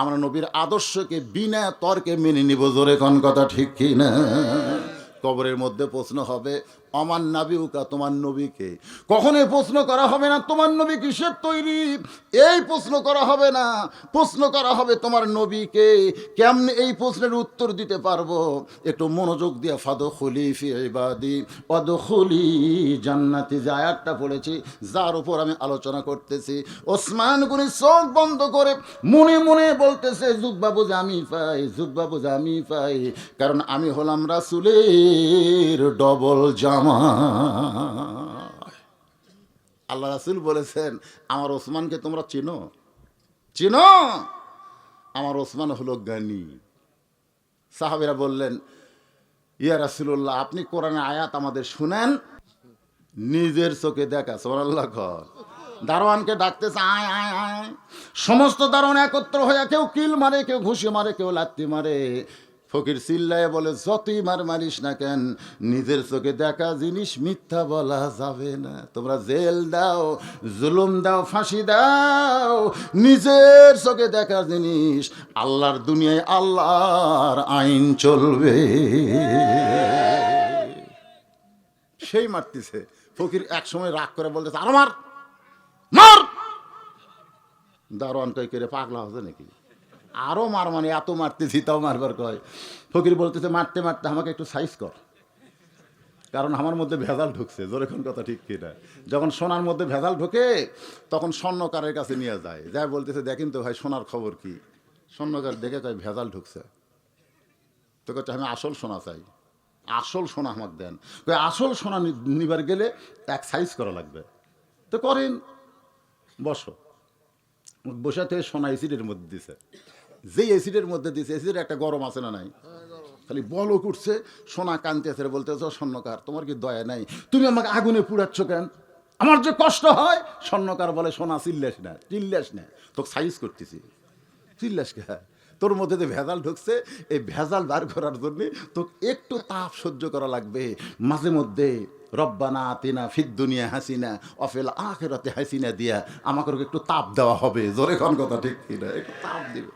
আমরা নবীর আদর্শকে বিনা তর্কে মেনে নিব। জোরে কোন কথা ঠিক কি না? কবরের মধ্যে প্রশ্ন হবে অমান নাবিউকা, তোমার নবীকে। কখনোই প্রশ্ন করা হবে না তোমার নবী কিসের তৈরি, এই প্রশ্ন করা হবে না। প্রশ্ন করা হবে তোমার নবীকে। কেমনে এই প্রশ্নের উত্তর দিতে পারবো? একটু মনোযোগ দিয়ে ফাদখুলি ফি ইবাদি ওয়াদখুলি জান্নাতি, যে আয়াতটা পড়েছি, যার উপর আমি আলোচনা করতেছি। ওসমান গনি চোখ বন্ধ করে মনে মনে বলতেছে যুগবাবু যে আমি পাই, যুগবাবু যে আমি পাই, কারণ আমি হলাম রাসূলের ডবল জামা। আল্লাহ রাসূল বলেছেন আমার ওসমানকে তোমরা চিনো? চিনো? আমার ওসমান হলো জ্ঞানী। সাহাবীরা বললেন ইয়া রাসূলুল্লাহ, আপনি কোরআনের আয়াত আমাদের শুনেন, নিজের চোখে দেখা। সুবহানাল্লাহ। দারোয়ানকে ডাকতেছে, আয় আয় আয়। সমস্ত দারোয়ান একত্র হয়ে কেউ কিল মারে, কেউ ঘুষি মারে, কেউ লাত্তি মারে। ফকির চিল্লায় বলে যতই মারিস না কেন, নিজের চোখে দেখা জিনিস মিথ্যা বলা যাবে না। তোমরা জেল দাও, জুলুম দাও, ফাঁসি দাও, নিজের চোখে দেখা জিনিস আল্লাহর দুনিয়ায় আল্লাহর আইন চলবে। সেই মারতেছে। ফকির এক সময় রাগ করে বলতেছে আর মার মার। দারোয়ান কই করে পাগলা হচ্ছে নাকি, আরো মার, মানে এত মারতেছি তাও মারবার কয়। ফকির বলতেছে মারতে মারতে আমাকে একটু সাইজ কর, কারণ আমার মধ্যে ভেজাল ঢুকছে। জোরেখন কথা ঠিক কিনা? যখন সোনার মধ্যে ভেজাল ঢোকে তখন স্বর্ণকারের কাছে নিয়ে যায়, যাই বলতেছে দেখেন তো ভাই সোনার খবর কি। স্বর্ণকার দেখে কয় ভেজাল ঢুকছে। তো কচ্ছে আমি আসল সোনা চাই, আসল সোনা আমাকে দেন। আসল সোনা নিবার গেলে এক সাইজ করা লাগবে। তো করেন, বসো। বসা থেকে সোনা এসিডের মধ্যে দিছে। যেই এসিডের মধ্যে দিছে, এসিডের একটা গরম আছে না নাই, খালি বল উঠছে, সোনা কানতেছে, বলতেছ স্বর্ণকার তোমার কি দয়া নাই, তুমি আমাকে আগুনে পুড়াচ্ছ কেন, আমার যে কষ্ট হয়। স্বর্ণকার বলে সোনা চিল্লাস না, চিল্লাস না, তোকে সাইজ করতেছি, চিল্লাস কে? তোর মধ্যে যে ভেজাল ঢুকছে, এই ভেজাল বার করার জন্য তোকে একটু তাপ সহ্য করা লাগবে। মাঝে মধ্যে রব্বানা আতিনা ফিদ দুনিয়া হাসিনা অফিল আখিরাতে হাসিনা দিয়া আমাকে একটু তাপ দেওয়া হবে। জোরে কোন কথা ঠিক কিনা? একটু তাপ দিবে।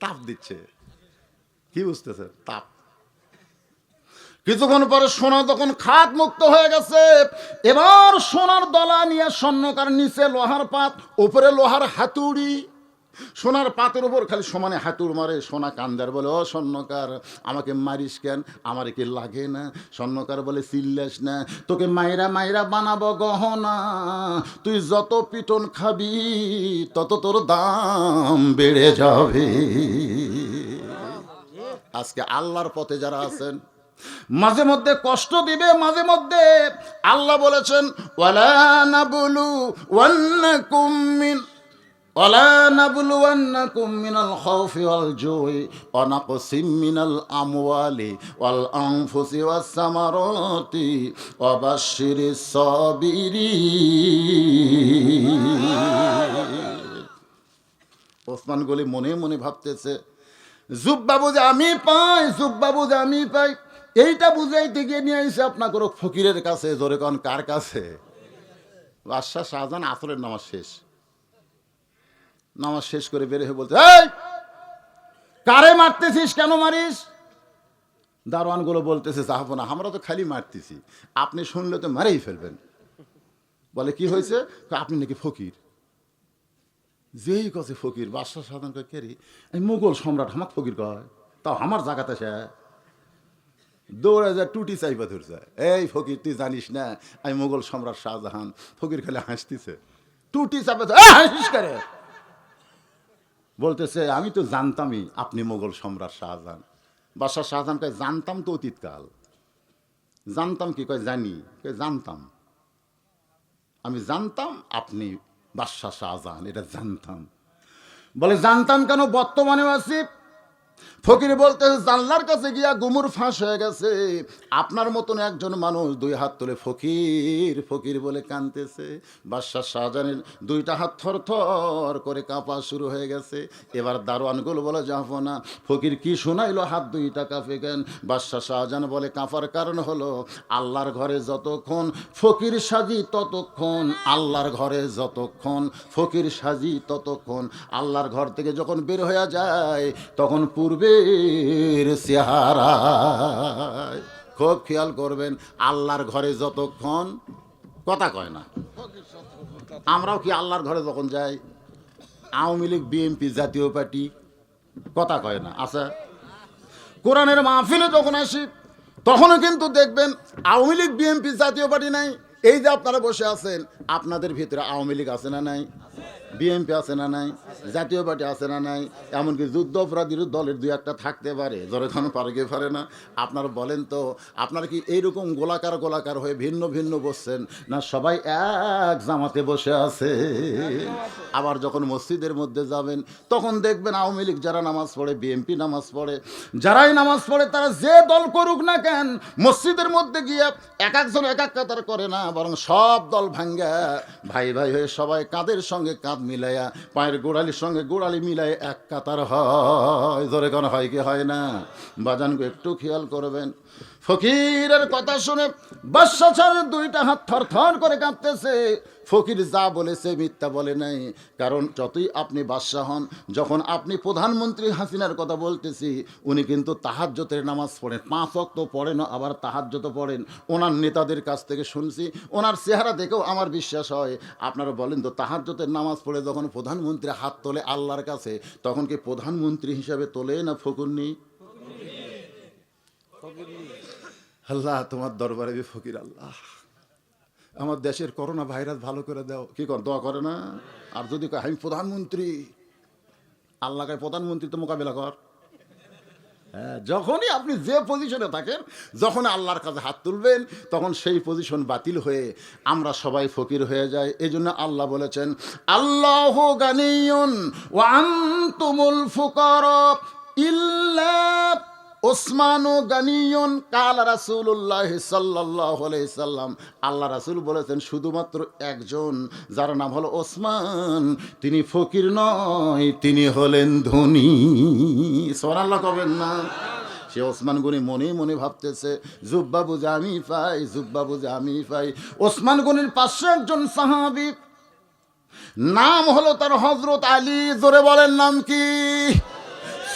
তাপ দিচ্ছে, কি বুঝতেছে? তাপ। কিছুক্ষণ পরে সোনা তখন খাত মুক্ত হয়ে গেছে। এবার সোনার দলা নিয়ে স্বর্ণকার, নিচে লোহার পাত, উপরে লোহার হাতুড়ি। সোনার পাতের উপর খালি সমানে হাতুড় মারে। সোনা কান্দার বলে ও স্বর্ণকার আমাকে মারিস কেন, আমার কি লাগে না? স্বর্ণকার বলে চিল্লাস না, তোকে মাইরা মাইরা বানাবো গহনা, তুই যত পিটন খাবি তত তোর দাম বেড়ে যাবে। আজকে আল্লাহর পথে যারা আছেন মাঝে মধ্যে কষ্ট দিবে, মাঝে মধ্যে। আল্লাহ বলেছেন ওয়ালা নাবলু ওয়ান্নাকুম মিন ওয়ালা নাবলুওয়ান্নাকুম মিনাল খাউফি ওয়াল জুই ওয়া নাকসিম মিনাল আমওয়ালি ওয়াল আনফুসি ওয়াস সামারাতি ওয়া বাশশিরিস সাবিরিন। ওসমান গনি মনে মনে ভাবতেছে যুববাবু যে আমি পাই, যুববাবু যে আমি পাই, এইটা বুঝাইতে গিয়ে নিয়ে আইসে আপনার কোনো ফকিরের কাছে। জোরে কোন কার কাছে? বাদশাহ শাহজাহান আসরের নামাজ শেষ, নামাজ শেষ করে বের হয়ে বলছে এই কারে মারতেছিস, কেন মারিস? দারোয়ানগুলো বলতেছে জাহাপনা আমরা তো খালি মারতেছি, আপনি শুনলে তো মারেই ফেলবেন। বলে কি হয়েছে? আপনি নাকি ফকির। যেই কাছে ফকির, বাদশাহ শাহজাহান কয় কে রে? এই মুঘল সম্রাট আমাকে ফকির কয়, তাও আমার জায়গাতে সে দৌড়ে যায়, টুটি চাইবা ধরছে। এই ফকির তুই জানিস না আমি মুঘল সম্রাট শাহজাহান? ফকির খালি হাসতেছে, টুটি চাপে হাসিস করে। বলতেছে আমি তো জানতামই আপনি মুঘল সম্রাট শাহজাহান। বাদশাহ শাহজাহান কয় জানতাম তো অতীতকাল। জানতাম কি? কয় জানি। কয় জানতাম, আমি জানতাম আপনি বাদশাহ শাহজাহান, এটা জানতাম। বলে জানতাম কেন, বর্তমানেও আছি। ফকির বলতেছে জানলার কাছে গিয়া গুমুর ফাঁস হয়ে গেছে। আপনার মতন একজন মানুষ দুই হাত তুলে ফকির ফকির বলে কাঁদতেছে। বাদশাহ শাহজাহানের দুইটা হাত থর থর করে কাঁপা শুরু হয়ে গেছে। এবার দারোয়ানগুলো বলে যাবো না, ফকির কি শোনাইলো হাত দুইটা কাঁপে কেন? বাদশাহ শাহজাহান বলে কাঁপার কারণ হলো আল্লাহর ঘরে যতক্ষণ ফকির সাজি ততক্ষণ, আল্লাহর ঘরে যতক্ষণ ফকির সাজি ততক্ষণ, আল্লাহর ঘর থেকে যখন বের হয়ে যায় তখন পূর্বের চেহারা। খুব খেয়াল করবেন, আল্লাহর ঘরে যতক্ষণ কথা কয় না, আমরাও কি আল্লাহর ঘরে যখন যাই, আওয়ামী লীগ বিএনপি জাতীয় পার্টি কথা কয় না, আচ্ছা কোরআনের মাহফিলে যখন আসি তখনও কিন্তু দেখবেন আওয়ামী লীগ বিএনপি জাতীয় পার্টি নাই। এই যে আপনারা বসে আছেন, আপনাদের ভিতরে আওয়ামী লীগ আছে না নাই, বিএনপি আছে না নাই, জাতীয় পার্টি আছে না নাই, এমনকি যুদ্ধ অপরাধীর দলের দুই একটা থাকতে পারে, যখন পারে কি পারে না। আপনারা বলেন তো, আপনারা কি এইরকম গোলাকার গোলাকার হয়ে ভিন্ন ভিন্ন বসছেন, না সবাই এক জামাতে বসে আছে? আবার যখন মসজিদের মধ্যে যাবেন তখন দেখবেন আওয়ামী লীগ যারা নামাজ পড়ে, বিএনপি নামাজ পড়ে, যারাই নামাজ পড়ে তারা যে দল করুক না কেন, মসজিদের মধ্যে গিয়ে এক একজন এক এক কাতার করে না, বরং সব দল ভাঙ্গা ভাই ভাই হয়ে সবাই কাঁধের সঙ্গে কাঁধ মিলাইয়া, পায়ের গোড়ালির সঙ্গে গোড়ালি মিলাই এক কাতার হয়। জোরে কোন হয় কি হয় না? বাজানকে একটু খেয়াল করবেন। ফকিরের কথা শুনে বাদশা ছাড়ের দুইটা হাত থর থর করে কাঁপতেছে। ফকির যা বলেছে মিথ্যা বলে নাই, কারণ যতই আপনি বাদশা হন, যখন আপনি প্রধানমন্ত্রী হাসিনার কথা বলতেছি, উনি কিন্তু তাহাজ্জুদের নামাজ পড়েন, 5 ওয়াক্ত পড়েন, আবার তাহাজ্জুদ পড়েন। ওনার নেতাদের কাছ থেকে শুনছি, ওনার চেহারা দেখেও আমার বিশ্বাস হয়। আপনারা বলেন তো, তাহাজ্জুদের নামাজ পড়ে যখন প্রধানমন্ত্রী হাত তোলে আল্লাহর কাছে, তখন কি প্রধানমন্ত্রী হিসাবে তোলে না ফকুরনি? আল্লাহ তোমার দরবারে ফকির, আল্লাহ আমার দেশের করোনা ভাইরাস ভালো করে দাও। কি কর, দোয়া করে না? আর যদি কয় আমি প্রধানমন্ত্রী, আল্লাহকে প্রধানমন্ত্রী তো মোকাবিলা কর। হ্যাঁ, যখনই আপনি যে পজিশনে থাকেন, যখন আল্লাহর কাছে হাত তুলবেন, তখন সেই পজিশন বাতিল হয়ে আমরা সবাই ফকির হয়ে যাই। এই জন্য আল্লাহ বলেছেন, আল্লাহু গানিয়ুন ওয়া আনতুমুল ফুকারা ইল্লা ওসমানু গানিয়ুন কালা রাসূলুল্লাহ সাল্লাল্লাহু আলাইহি সাল্লাম। আল্লাহ রাসূল বলেছেন শুধুমাত্র একজন, যার নাম হলো ওসমান, তিনি ফকির নয়, তিনি হলেন ধনী। সুবহানাল্লাহ কবেন না? সে ওসমান গনি মনে মনে ভাবতেছে, জুব্বা বুঝে আমি পাই, জুব্বা বুঝে আমি পাই। ওসমান গনির পাশে একজন সাহাবী, নাম হলো তার হযরত আলী। জোরে বলেন নাম কি?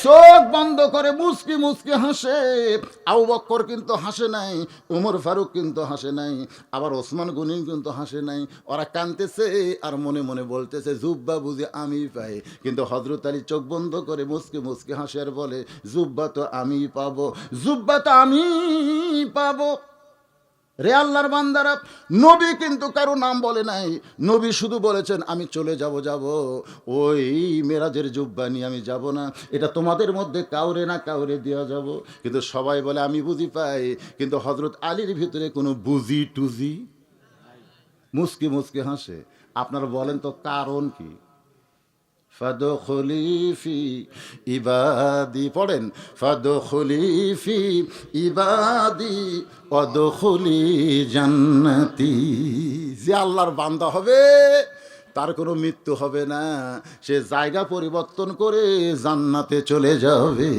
চোখ বন্ধ করে মুচকি মুচকি হাসে। আবু বকর কিন্তু হাসে নাই, উমর ফারুক কিন্তু হাসে নাই, আবার ওসমান গনি কিন্তু হাসে নাই। ওরা কাঁদতেছে আর মনে মনে বলতেছে জুব্বা বুঝে আমি পাই। কিন্তু হযরত আলী চোখ বন্ধ করে মুচকি মুচকি হাসে আর বলে, জুব্বা তো আমি পাবো, জুব্বা তো আমি পাবো। রে আল্লাহর বান্দারা, নবী কিন্তু কারো নাম বলে নাই। নবী শুধু বলেছেন আমি চলে যাব, ওই মেরাজের জুব্বা নিয়ে আমি যাব না, এটা তোমাদের মধ্যে কাউরে না কাউরে দেওয়া যাব। কিন্তু সবাই বলে আমি বুঝি পাই, কিন্তু হযরত আলীর ভিতরে কোনো বুঝি টুজি, মুসকি মুসকি হাসে। আপনারা বলেন তো কারণ কি? ফাদখুলি ফি ইবাদি, পড়েন, ফাদখুলি ফি ইবাদি ওয়াদখুলি জান্নাতি। যে আল্লাহর বান্দা হবে তার কোনো মৃত্যু হবে না, সে জায়গা পরিবর্তন করে জান্নাতে চলে যাবে।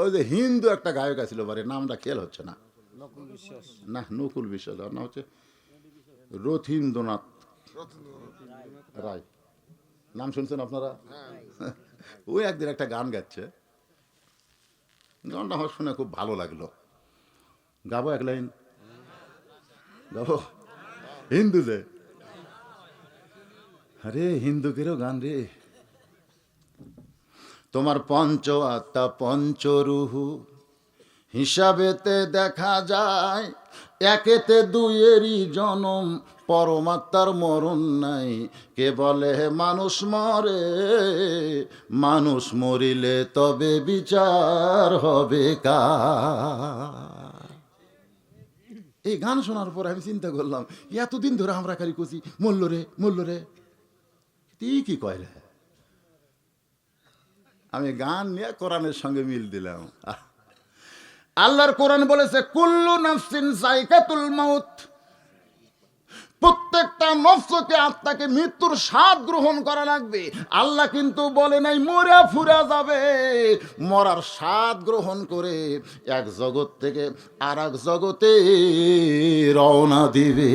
ওই যে হিন্দু একটা গায়ক আছিল, বারে নামটা খেয়াল হচ্ছে না, না নকুল বিশ্বাস, আর না হচ্ছে রথীন্দ্রনাথ রায়, নাম শুনছেন আপনারা? ওই একদিন একটা গান গাচ্ছে, গানটা আমার শুনে খুব ভালো লাগলো। গাবো এক লাইন? গাবো? হিন্দু যে, আরে হিন্দুকেরও গান রে। তোমার পঞ্চ আত্মা পঞ্চরুহু হিসাবেতে দেখা যায়, একেতে দুইয়েরই জনম, পরমাত্মার মরণ নাই। কে বলে মানুষ মরে, মানুষ মরিলে তবে বিচার হবে কার? এই গান শোনার পর আমি চিন্তা করলাম, এতদিন ধরে আমরা খালি কছি মল্ল রে মল্ল রে, কি কয় রে? আমি গান নিয়ে কোরআনের সঙ্গে মিল দিলাম। আল্লাহর কোরআন বলেছে কুল্লু নাফসিন যায়কাতুল মাউত, প্রত্যেকটা নফসকে, আত্মাকে মৃত্যুর স্বাদ গ্রহণ করা লাগবে। আল্লাহ কিন্তু বলে নাই মরা ফুরা যাবে, মরার স্বাদ গ্রহণ করে এক জগৎ থেকে আর এক জগতে রওনা দিবে।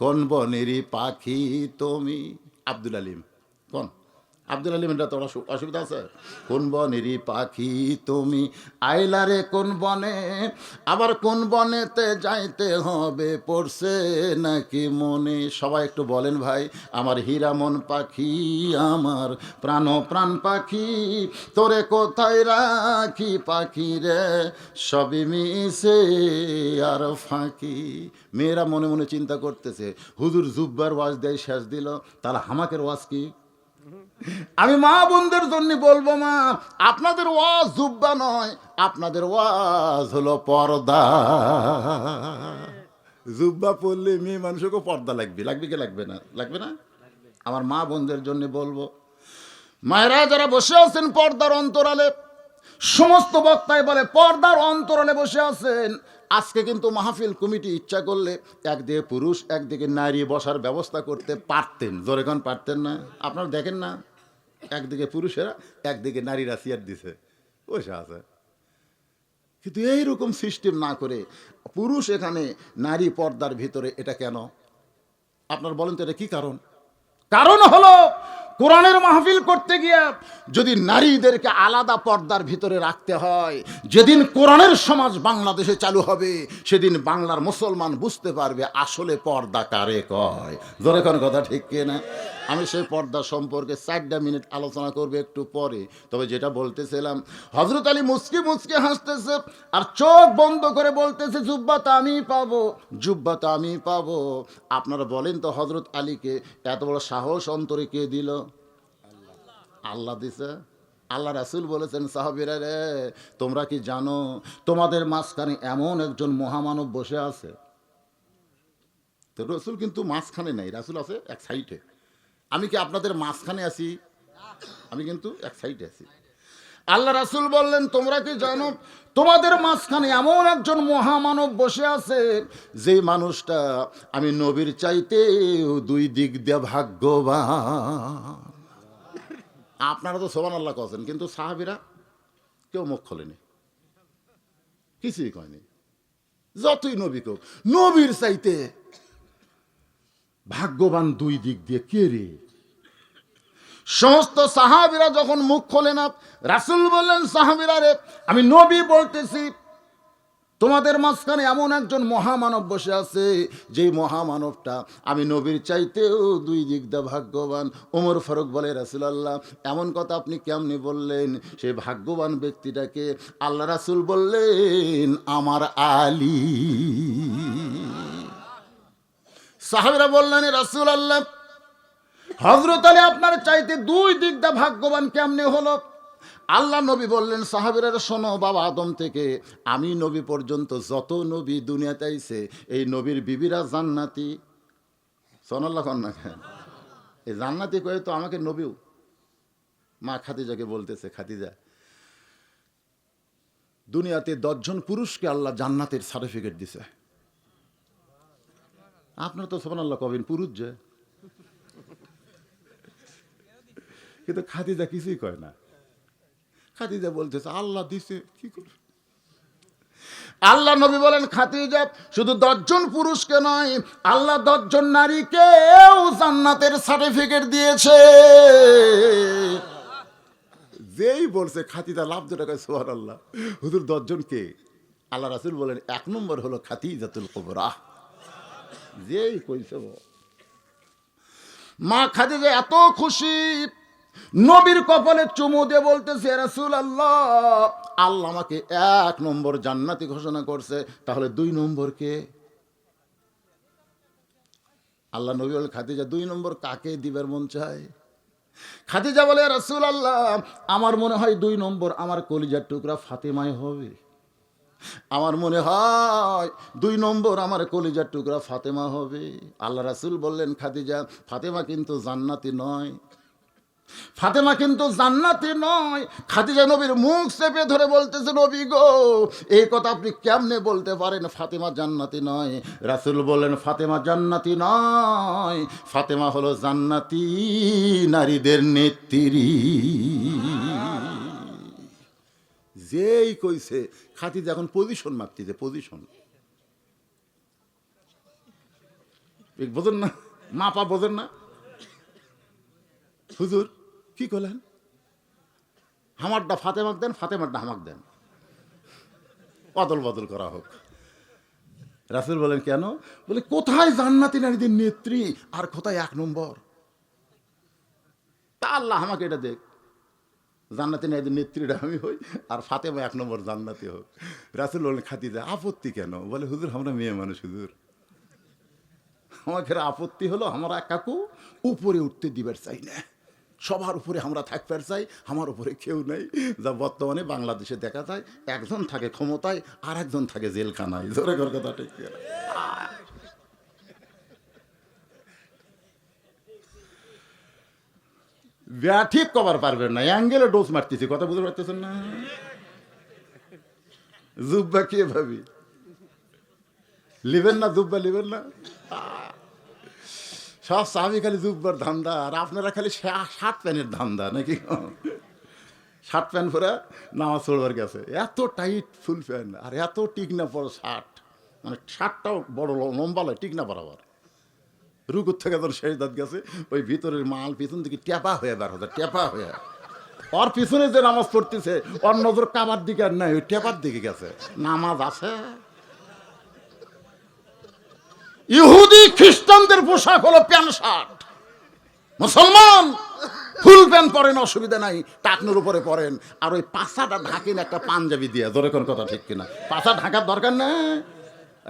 কোন বনেরই পাখি তুমি? আব্দুল আলিম কোন? আব্দুল আলিমের তো অসুবিধা আছে। কোন বনেরই পাখি তুমি আইলা রে কোন বনে, আবার কোন বনেতে যাইতে হবে পড়ছে নাকি মনে। সবাই একটু বলেন ভাই, আমার হীরামন পাখি, আমার প্রাণ পাখি, তোরে কোথায় রাখি পাখি রে, সবই মিশে আর ফাঁকি। মেয়েরা মনে মনে চিন্তা করতেছে, হুজুর জুব্বার ওয়াজ দেয় শেষ দিল, তাহলে হামাকের ওয়াজ কি? আমি মা বোনদের জন্য বলবো, মা আপনাদের ওয়াজ জুব্বা নয়, আপনাদের ওয়াজ হলো পর্দা। জুব্বা পড়লে মেয়ে মানুষকে পর্দা লাগবে, লাগবে কি লাগবে না? লাগবে না? আমার মা বোনদের জন্য বলবো, মায়েরা যারা বসে আছেন পর্দার অন্তরালে, সমস্ত বক্তায় বলে পর্দার অন্তরালে বসে আছেন, আজকে কিন্তু মাহফিল কমিটি ইচ্ছা করলে একদিকে পুরুষ একদিকে নারী বসার ব্যবস্থা করতে পারতেন। জোরে কোন পারতেন না? আপনারা দেখেন না, একদিকে পুরুষেরা একদিকে নারীরা চেয়ার দিছে বসে আছে। কিন্তু এইরকম সিস্টেম না করে পুরুষ এখানে, নারী পর্দার ভিতরে, এটা কেন? আপনার বলেন তো এটা কি কারণ? কারণ হলো কোরআনের মাহফিল করতে গিয়ে যদি নারীদেরকে আলাদা পর্দার ভিতরে রাখতে হয়, যেদিন কোরআনের সমাজ বাংলাদেশে চালু হবে সেদিন বাংলার মুসলমান বুঝতে পারবে আসলে পর্দা কারে কয়। জোরে কোন কথা ঠিক কিনা? আমি সেই পর্দা সম্পর্কে 4টা মিনিট আলোচনা করবো একটু পরে। তবে যেটা বলতেছিলাম, হযরত আলী মুচকি মুচকি হাসতেছে আর চোখ বন্ধ করে বলতেছে, জুব্বা তো আমি পাবো, জুব্বা তো আমি পাবো। আপনারা বলেন তো, হযরত আলীকে এত বড় সাহস অন্তরে কে দিল? আল্লাহ দিছে। আল্লাহ রাসূল বলেছেন, সাহাবীরা রে তোমরা কি জানো তোমাদের মাঝখানে এমন একজন মহামানব বসে আছে? তো রাসূল কিন্তু মাঝখানে নাই, রাসূল আছে এক সাইডে। আমি কি আপনাদের মাঝখানে আছি? আমি কিন্তু এক সাইডে আছি। আল্লাহ রাসূল বললেন, তোমরা কি জানো তোমাদের মাঝখানে এমন একজন মহামানব বসে আছে, যে মানুষটা আমি নবীর চাইতেও 2 দিক দিয়ে ভাগ্যবান। আপনারা তো সুবহানাল্লাহ কছেন, কিন্তু সাহাবীরা কেউ মুখ খোলেনি, কিছুই কয়নি। যতই নবী কোক, নবীর চাইতে ভাগ্যবান 2 দিক দিয়ে কে রে? সমস্ত সাহাবীরা যখন মুখ খোলে না, রাসূল বললেন, সাহাবীরা রে আমি নবী বলতেছি, তোমাদের মাঝখানে এমন একজন মহামানব বসে আছে, যেই মহামানবটা আমি নবীর চাইতেও 2 দিক দিয়ে ভাগ্যবান। ওমর ফারুক বলে, রাসূলুল্লাহ এমন কথা আপনি কেমনে বললেন? সেই ভাগ্যবান ব্যক্তিটাকে? আল্লাহ রাসূল বললেন, আমার আলী। সাহাবীরা বললেন, রাসূলুল্লাহ হযরত আলী আপনার চাইতে 2 দিক দিয়ে ভাগ্যবান কেমনে হলো? আল্লাহ নবী বললেন, সাহাবীরা শোনো, বাবা আদম থেকে আমি নবী পর্যন্ত যত নবী দুনিয়াতে আইছে, এই নবীর বিবিরা জান্নাতি। সুবহানাল্লাহ কন না কেন? এই জান্নাতি কয়ে তো আমাকে নবীও। মা খাদিজাকে বলতেছে, খাদিজা দুনিয়াতে 10 জন পুরুষকে আল্লাহ জান্নাতের সার্টিফিকেট দিছে। আপনারা তো সুবহানাল্লাহ কবেন পুরুষ যে, কিন্তু খাদিজা কিছুই কয় না। খাদিজা বলতেছে আল্লাহ দিছে, কি করে? আল্লাহ নবী বলেন, খাদিজা শুধু 10 জন পুরুষকে নয়, আল্লাহ 10 জন নারীকেও জান্নাতের সার্টিফিকেট দিয়েছে। যেই বলছে খাদিজা লাভ যেটা কয়, সুবহানাল্লাহ। হুজুর 10 জন কে? আল্লাহ রাসূল বলেন 1 নম্বর হলো খাদিজাতুল কুবরা। যেই কইছে মা খাদিজা এত খুশি, নবীর কপালে চুমু দিয়ে বলতেছে, রাসূলুল্লাহ আল্লাহ আমাকে 1 নম্বর জান্নাতি ঘোষণা করছে, তাহলে 2 নম্বর কে? আল্লাহ নবী বলে, খাদিজা 2 নম্বর কাকে দিবার মন চায়? খাদিজা বলে, রাসূলুল্লাহ আমার মনে হয় 2 নম্বর আমার কলিজার টুকরা ফাতেমাই হবে। আমার মনে হয় 2 নম্বর আমার কলিজার টুকরা ফাতেমা হবে। আল্লাহ রাসূল বললেন, খাদিজা ফাতেমা কিন্তু জান্নাতি নয়, ফাতেমা কিন্তু জান্নাতি নয়। খাদিজা নবীর মুখ চেপে ধরে বলতেছে, নবী গো এই কথা আপনি কেমনে বলতে পারেন ফাতেমা জান্নাতি নয়? রাসূল বললেন, ফাতেমা জান্নাতি নয়, ফাতেমা হলো জান্নাতি নারীদের নেত্রী। যেই কইছে, খাদিজা এখন পজিশন মাপতেছে, পজিশন বোঝেন না? মাপা বোঝেন না? হুজুর কি করলেন? আমারটা ফাতেমাক দেন, ফাতেমারটা আমাক দেন, অদল বদল করা হোক। রাসূল বলেন কেন? বলে কোথায় জান্নাতি নারীদের নেত্রী আর কোথায় এক নম্বর? তা আল্লাহ আমাকে এটা দেখ, জান্নাতি নারীদের নেত্রীটা আমি হই আর ফাতেমা এক নম্বর জান্নাতি হোক। রাসূল বলেন খাদিজা আপত্তি কেন? বলে হুজুর আমরা মেয়ে মানুষ হুজুর, আমাকে আপত্তি হলো আমরা কাকু উপরে উঠতে দিবার চাই না, সবার উপরে আমরা থাকবার চাই, আমার উপরে কেউ নেই। যা বর্তমানে বাংলাদেশে দেখা যায়, একজন থাকে ক্ষমতায় আর একজন থাকে জেলখানায়। জোরে কর কথা ঠিক। ঠিক কবার পারবেন না, অ্যাঙ্গেলে ডোজ মারতেছি, কথা বুঝতে পারতেছেন না? জুব্বা কে ভাবি লিবেন না, জুব্বা লিবেন না, সব সাহাবী খালি জুব্বার ধান্দা, আর আপনারা খালি শার্ট প্যান্টের ধান্দা নাকি? শার্ট প্যান্ট পরে নামাজ পড়বার গেছে, এত টাইট ফুল প্যান্ট আর এত টিকনা পড়ো শার্ট, মানে শার্টটাও বড় লম্বা লয়, টিকনা বরাবর। রুকুর থেকে যখন শেষ দাঁত গেছে, ওই ভিতরের মাল পিছন দিকে ট্যাপা হয়ে বার হতো, ট্যাপা হয়ে। ওর পিছনে যে নামাজ পড়তেছে ওর নজর কাবার দিকে আর নাই, ওই ট্যাপার দিকে গেছে। নামাজ আছে। ইহুদি খ্রিস্টানদের পোশাক হলো প্যান্ট শার্ট, মুসলমান ফুল প্যান্ট পরেন, অসুবিধা নাই, টাকনুর উপরে পরেন, আর ওই পাছাটা ঢাকেন একটা পাঞ্জাবি দিয়ে। ধরে কোন কথা ঠিক কিনা? পাছা ঢাকার দরকার নেই,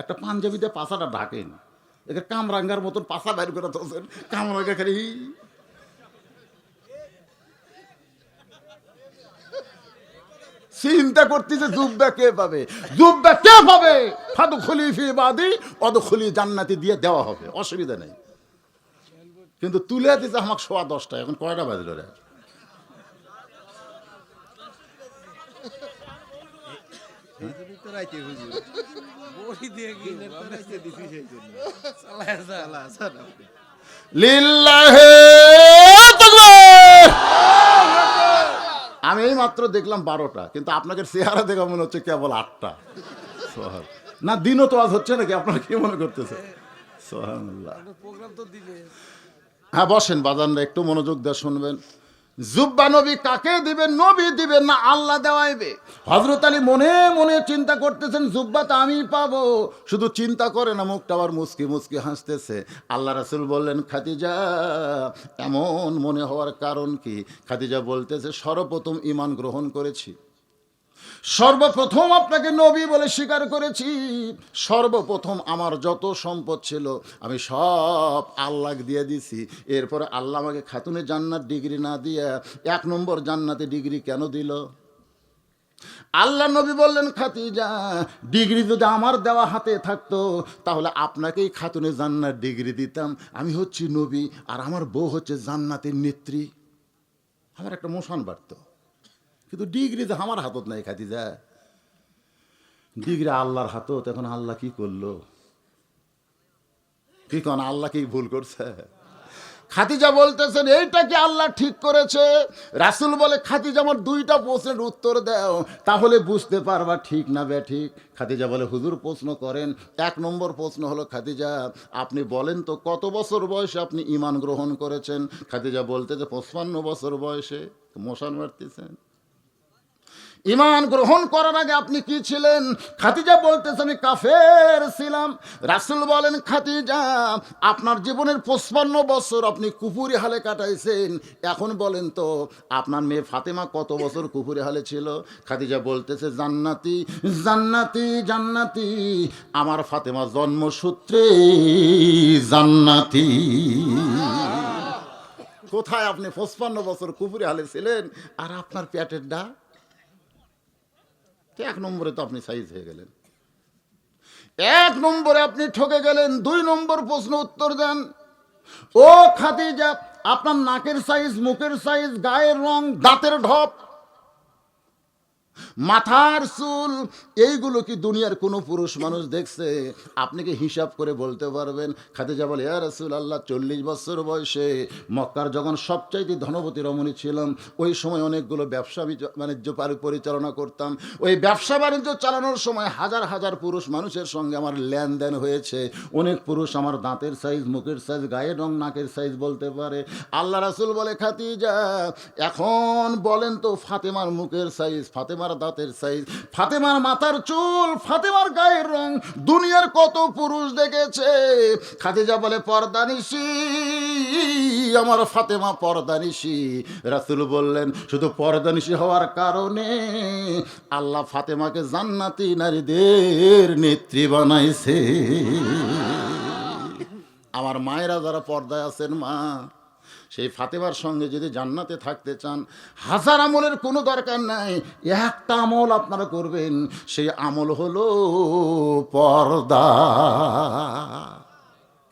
একটা পাঞ্জাবি দিয়ে পাছাটা ঢাকেন। একে কামরাঙ্গার মতন পাছা বাইর করে তোছেন, কামরাঙ্গা খালি চিন্তা করতেছে জুব্বা কে পাবে, জুব্বা কে পাবে? ফাদু খলিফি বাদি অদখলি জান্নাতি দিয়ে দেওয়া হবে, অসুবিধা নেই। কিন্তু তুলে দিতে আমাকে 10:15, এখন কয়টা বাজলো রে? আমি এই মাত্র দেখলাম 12টা, কিন্তু আপনাদের চেহারা দেখে মনে হচ্ছে কেবল 8টা। না দিনও তো আজ হচ্ছে নাকি? আপনারা কি মনে করতেছে? সুবহানাল্লাহ। হ্যাঁ বসেন বাজানরা, একটু মনোযোগ দিয়ে শুনবেন। জুব্বা নবী কাকে দিবেন? নবী দিবেন না আল্লাহ দেওয়াইবে? হযরত আলী মনে মনে চিন্তা করতেছেন জুব্বা তো আমি পাবো, শুধু চিন্তা করে না, মুখটা আবার মুচকি মুচকি হাসতেছে। আল্লাহ রাসূল বললেন খাদিজা এমন মনে হওয়ার কারণ কি? খাদিজা বলতেছে সর্বপ্রথম ঈমান গ্রহণ করেছি, সর্বপ্রথম আপনাকে নবী বলে স্বীকার করেছি, সর্বপ্রথম আমার যত সম্পদ ছিল আমি সব আল্লাহ দিয়ে দিছি। এরপরে আল্লাহ আমাকে খাতুনে জান্নাত ডিগ্রি না দিয়ে 1 নম্বর জান্নাতে ডিগ্রি কেন দিল? আল্লাহ নবী বললেন খাদিজা ডিগ্রি যদি আমার দেওয়া হাতে থাকতো তাহলে আপনাকেই খাতুনে জান্নাত ডিগ্রি দিতাম। আমি হচ্ছি নবী আর আমার বউ হচ্ছে জান্নাতের নেত্রী, আমার একটা মোশন বাড়তো। কিন্তু ডিগ্রি যে আমার হাতত নাই খাদিজা, ডিগ্রি আল্লাহর হাতত। এখন আল্লাহ কি করলো? কি কোন আল্লাহ কি ভুল করছে? খাদিজা বলতেছেন এইটা কি আল্লাহ ঠিক করেছে? রাসূল বলে খাদিজা আমার 2টা প্রশ্নের উত্তর দাও, তাহলে বুঝতে পারবা ঠিক না বেঠিক। খাদিজা বলে হুজুর প্রশ্ন করেন। 1 নম্বর প্রশ্ন হলো খাদিজা আপনি বলেন তো কত বছর বয়সে আপনি ঈমান গ্রহণ করেছেন? খাদিজা বলতেছে 55 বছর বয়সে। মোশন মারতেছেন। ঈমান গ্রহণ করার আগে আপনি কি ছিলেন? খাদিজা বলতেছে আমি কাফের ছিলাম। রাসূল বলেন খাদিজা আপনার জীবনের 55 বছর আপনি কুফরি হালে কাটাইছেন, এখন বলেন তো আপনার মেয়ে ফাতেমা কত বছর কুফরি হালে ছিল? খাদিজা বলতেছে জান্নাতি জান্নাতি জান্নাতি, আমার ফাতেমা জন্মসূত্রে জান্নাতি। কোথায় আপনি 55 বছর কুফরি হালে ছিলেন আর আপনার পেটের ডা? 1 নম্বরে তো আপনি সাইজ হয়ে গেলেন, 1 নম্বরে আপনি ঠকে গেলেন। 2 নম্বর প্রশ্ন উত্তর দেন। ও খাদিজা আপনার নাকের সাইজ, মুখের সাইজ, গায়ের রং, দাঁতের ঢপ, মাথার চুল, এইগুলো কি দুনিয়ার কোনো পুরুষ মানুষ দেখছে? আপনি কি হিসাব করে বলতে পারবেন? খাদিজা বলে, ইয়া রাসূলুল্লাহ, 40 বছর বয়সে মক্কার যখন সবচাইতে ধনবতী রমণী ছিলাম, ওই সময় অনেকগুলো ব্যবসা বাণিজ্য পরিচালনা করতাম। ওই ব্যবসা বাণিজ্য চালানোর সময় হাজার হাজার পুরুষ মানুষের সঙ্গে আমার লেনদেন হয়েছে। অনেক পুরুষ আমার দাঁতের সাইজ, মুখের সাইজ, গায়ের রং, নাকের সাইজ বলতে পারে। আল্লাহ রাসূল বলে, খাদিজা, এখন বলেন তো ফাতেমার মুখের সাইজ, ফাতেমার দাঁতের সাইজ, ফাতেমার মাথার চুল, ফাতেমার গায়ের রং দুনিয়ার কত পুরুষ দেখেছে? খাদিজা বলে, পর্দানিশী, আমার ফাতেমা পর্দানিশী। রাসূল বললেন, শুধু পর্দানিশী হওয়ার কারণে আল্লাহ ফাতেমাকে জান্নাতি নারীদের নেত্রী বানাইছে। আমার মায়েরা যারা পর্দায় আছেন, মা, সেই ফাতেমার সঙ্গে যদি জান্নাতে থাকতে চান, হাজার আমলের কোনো দরকার নাই, একটা আমল আপনারা করবেন, সেই আমল হলো পর্দা।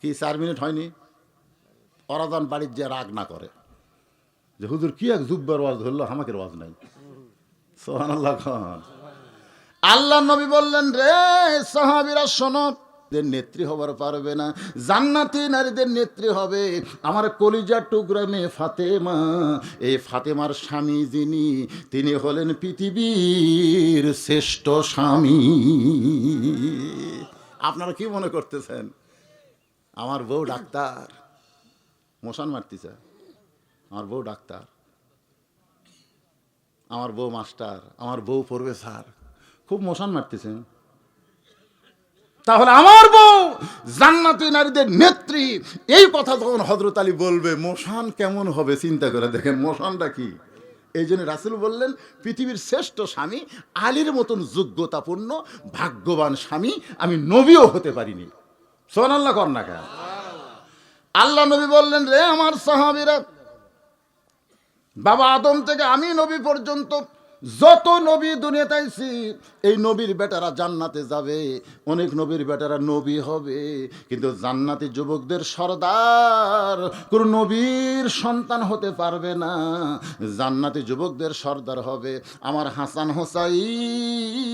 কি 4 মিনিট হয়নি? অরাদান বাড়ির যে রাগ না করে যে হুজুর কি এক জুব্বার ওয়াজ ধরলো, আমাকে ওয়াজ নাই। সুবহানাল্লাহ খান। আল্লাহ নবী বললেন, রে সাহাবীরা শোনো, নেত্রী হবার পারবে না, জান্নাতি নারীদের নেত্রী হবে আমার কলিজার টুকরা মেয়ে ফাতেমা। এই ফাতেমার স্বামী যিনি, তিনি হলেন পৃথিবীর শ্রেষ্ঠ স্বামী। আপনারা কি মনে করতেছেন আমার বউ ডাক্তার, মশান মারতেছে? আমার বউ ডাক্তার, আমার বউ মাস্টার, আমার বউ প্রফেসর, খুব মশান মারতেছেন? তাহলে আমার বউ জান্নাতি নারীদের নেত্রী, এই কথা যখন হযরত আলী বলবে, মোশান কেমন হবে চিন্তা করে দেখেন। মোশানটা কি? এই জন্য রাসূল বললেন, পৃথিবীর শ্রেষ্ঠ স্বামী, আলীর মতন যোগ্যতাপূর্ণ ভাগ্যবান স্বামী আমি নবীও হতে পারিনি। সুবহানাল্লাহ কর না কেন? আল্লাহ নবী বললেন, রে আমার সাহাবীরা, বাবা আদম থেকে আমি নবী পর্যন্ত যত নবী দুনিয়াতে আইছি, এই নবীর বেটারা জান্নাতে যাবে, অনেক নবীর বেটারা নবী হবে, কিন্তু জান্নাতি যুবকদের সর্দার কোন নবীর সন্তান হতে পারবে না। জান্নাতি যুবকদের সর্দার হবে আমার হাসান হোসাইন,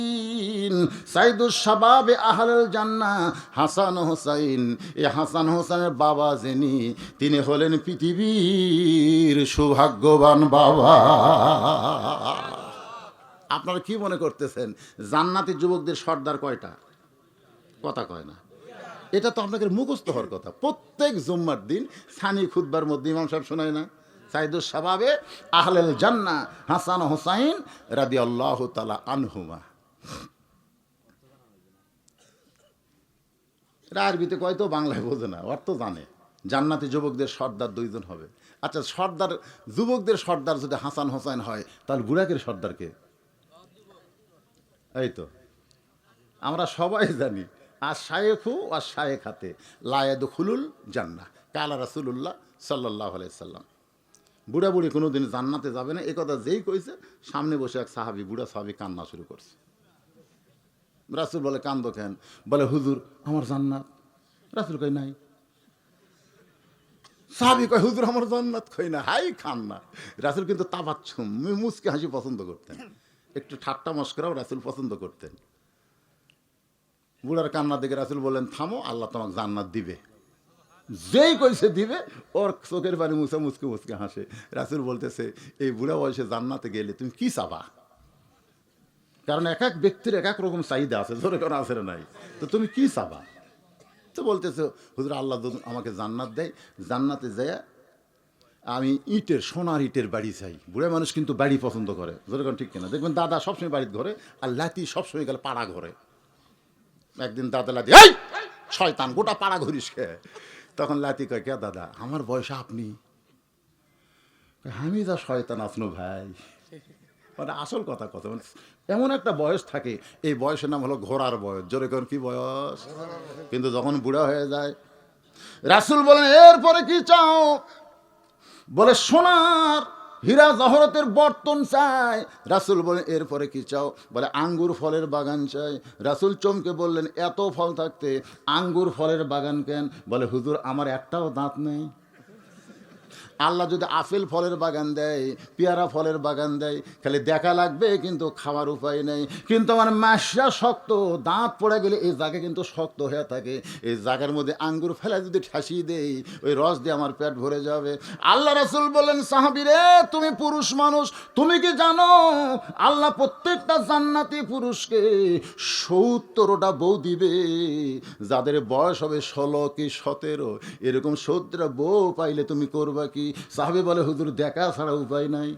সাইদুস শাবাবে আহলুল জান্নাহ, হাসান হোসাইন। এই হাসান হোসেনের বাবা যিনি, তিনি হলেন পৃথিবীর সৌভাগ্যবান বাবা। আপনারা কি মনে করতেছেন জান্নাতি যুবকদের সর্দার কয়টা? কথা কয় না। এটা তো আপনাদের মুখস্থ হওয়ার কথা। প্রত্যেক জুম্মার দিন সানি খুতবার মধ্যে ইমাম সাহেব শোনায় না, সাইদুস শাবাবে আহলুল জান্নাহ হাসান হোসাইন রাদিয়াল্লাহু তাআলা আনহুমা। এটা আরবিতে কয় তো বাংলায় বোঝে না, অর্থ জানে। জান্নাতি যুবকদের সর্দার 2 জন হবে। আচ্ছা, সর্দার যুবকদের সর্দার যদি হাসান হোসাইন হয়, তাহলে বুড়াকের সর্দারকে? এই তো আমরা সবাই জানি, আর শায়েখু আর শায়েখাতে লা ইয়াদখুলুল জান্নাহ কালা রাসূলুল্লাহ সাল্লাল্লাহু আলাইহি সাল্লাম। বুড়া বুড়ি কোনোদিন জান্নাতে যাবে না, এই কথা যেই কইছে, সামনে বসে এক সাহাবী, বুড়া সাহাবী কান্না শুরু করছে। রাসূল বলে, কান্দো কেন? বলে, হুজুর আমার জান্নাত। রাসূল কই, নাই। সাহাবী কয়, হুজুর আমার জান্নাত কই না। হাই কান্না। রাসূল কিন্তু তাবাচ্ছুম, মুচকি হাসি পছন্দ করতেন, একটু ঠাট্টা মশকরাও রাসূল পছন্দ করতেন। বুড়ার কান্না দেখে রাসূল বললেন, থামো, আল্লাহ তোমাকে জান্নাত দিবে। যেই কইছে দিবে, ওর চোখের পানি মুছে মুচকে মুচকে হাসে। রাসূল বলতেছে, এই বুড়া বয়সে জান্নাতে গেলে তুমি কি চাবা? কারণ এক এক ব্যক্তির এক এক রকম চাহিদা আছে, জোরে করে আছে নাই, তো তুমি কি চাবা? তো বলতেছে, হুজুর আল্লাহ আমাকে জান্নাত দেয়, জান্নাতে যায় আমি ইটের, সোনার ইটের বাড়ি চাই। বুড়া মানুষ কিন্তু বাড়ি পছন্দ করে, যেরকম ঠিক কিনা? দেখবেন দাদা সবসময় বাড়িতে ঘরে, আর লাতি সবসময় গেলে পাড়া ঘরে। একদিন দাদা লাতি, এই শয়তান, গোটা পাড়া ঘুরিস কে? তখন লাতি কয়, কে দাদা? আমার বয়সে আপনি? আমি যা শয়তান আসনো ভাই। মানে আসল কথা কথা, মানে এমন একটা বয়স থাকে, এই বয়সের নাম হলো ঘোড়ার বয়স। জোরে কোন কি বয়স? কিন্তু যখন বুড়া হয়ে যায়, রাসূল বলেন, এরপরে কি চাও? বলে, সোনার হীরা জহরতের বর্তন চাই। রাসূল বলেন, এরপরে কি চাও? বলে, আঙ্গুর ফলের বাগান চাই। রাসূল চমকে বললেন, এত ফল থাকতে আঙ্গুর ফলের বাগান কেন? বলে, হুজুর আমার একটাও দাঁত নেই। আল্লাহ যদি আপেল ফলের বাগান দেয়, পেয়ারা ফলের বাগান দেয়, খালি দেখা লাগবে কিন্তু খাওয়ার উপায় নেই। কিন্তু আমার মাসা শক্ত, দাঁত পড়ে গেলে এই জায়গা কিন্তু শক্ত হয়ে থাকে, এই জায়গার মধ্যে আঙ্গুর ফেলা যদি ঠাসিয়ে দেই, ওই রস দিয়ে আমার পেট ভরে যাবে। আল্লাহ রাসূল বলেন, সাহাবীরে তুমি পুরুষ মানুষ, তুমি কি জানো আল্লাহ প্রত্যেকটা জান্নাতি পুরুষকে 70টা বউ দিবে। যাদের বয়স হবে 16 কি 17, এরকম 70টা বউ পাইলে তুমি করবা কি? সাহাবী বলে, হুজুর দেখা ছাড়া উপায় নাই।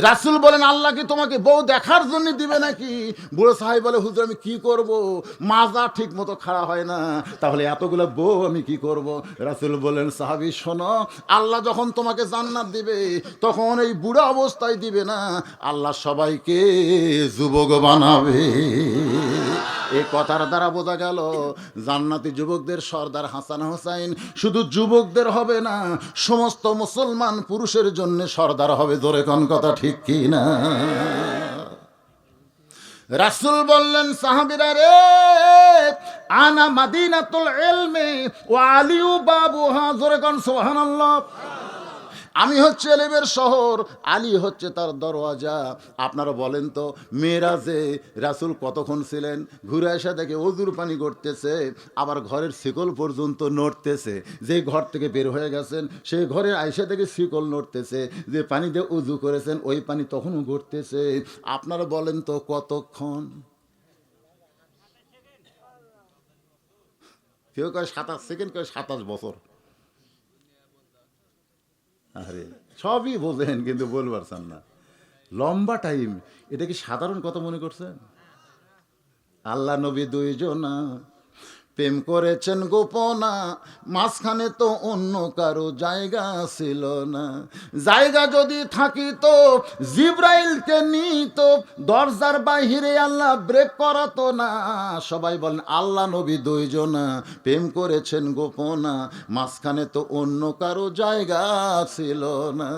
রাসূল বলেন, আল্লাহ কি তোমাকে বউ দেখার জন্য দিবে নাকি? বুড়ো সাহাবী বলে, হুজুর আমি কি করব, মাজা ঠিক মতো খাড়া হয় না, তাহলে এতগুলো বউ আমি কি করব? রাসূল বলেন, সাহাবী শোনো, আল্লাহ যখন তোমাকে জান্নাত দিবে তখন এই বুড়া অবস্থায় দিবে না, আল্লাহ সবাইকে যুবক বানাবে। এই কথার দ্বারা বোঝা গেল জান্নাতি যুবকদের সর্দার হাসান হোসাইন শুধু যুবকদের হবে না, সমস্ত মুসলমান পুরুষের জন্য সর্দার হবে। জোরে কোন কথা ঠিক কি না? রাসূল বললেন, সাহাবীরা রে, আনা মাদিনাতুল ইলমি ওয়া আলিউ বাবুহা। জোরে কোন সুবহানাল্লাহ। আমি হচ্ছে এলেমের শহর, আলী হচ্ছে তার দরওয়াজা। আপনারা বলেন তো, মেরাজে রাসূল কতক্ষণ ছিলেন? ঘুরে এসে দেখে ওযুর পানি করতেছে, আবার ঘরের শিকল পর্যন্ত নড়তেছে। যে ঘর থেকে বের হয়ে গেছেন সেই ঘরে আইসা থেকে শিকল নড়তেছে, যে পানি দিয়ে উযু করেছেন ওই পানি তখনও ঘটতেছে। আপনারা বলেন তো কতক্ষণ? কেউ কয় 27 সেকেন্ড, কেউ 27 বছর। আরে সবই বোঝেন কিন্তু বলবার চান না। লম্বা টাইম, এটা কি সাধারণ কথা মনে করছেন? আল্লাহ নবী দুইজনা প্রেম করেছেন গোপনা, মাঝখানে তো অন্য কারো জায়গা ছিল না। জায়গা যদি থাকিত জিব্রাইলকে নিত, দরজার বাহিরে আল্লাহ ব্রেক করাতো না। সবাই বলেন, আল্লাহ নবী দুইজনা প্রেম করেছেন গোপনা, মাঝখানে তো অন্য কারো জায়গা ছিল না।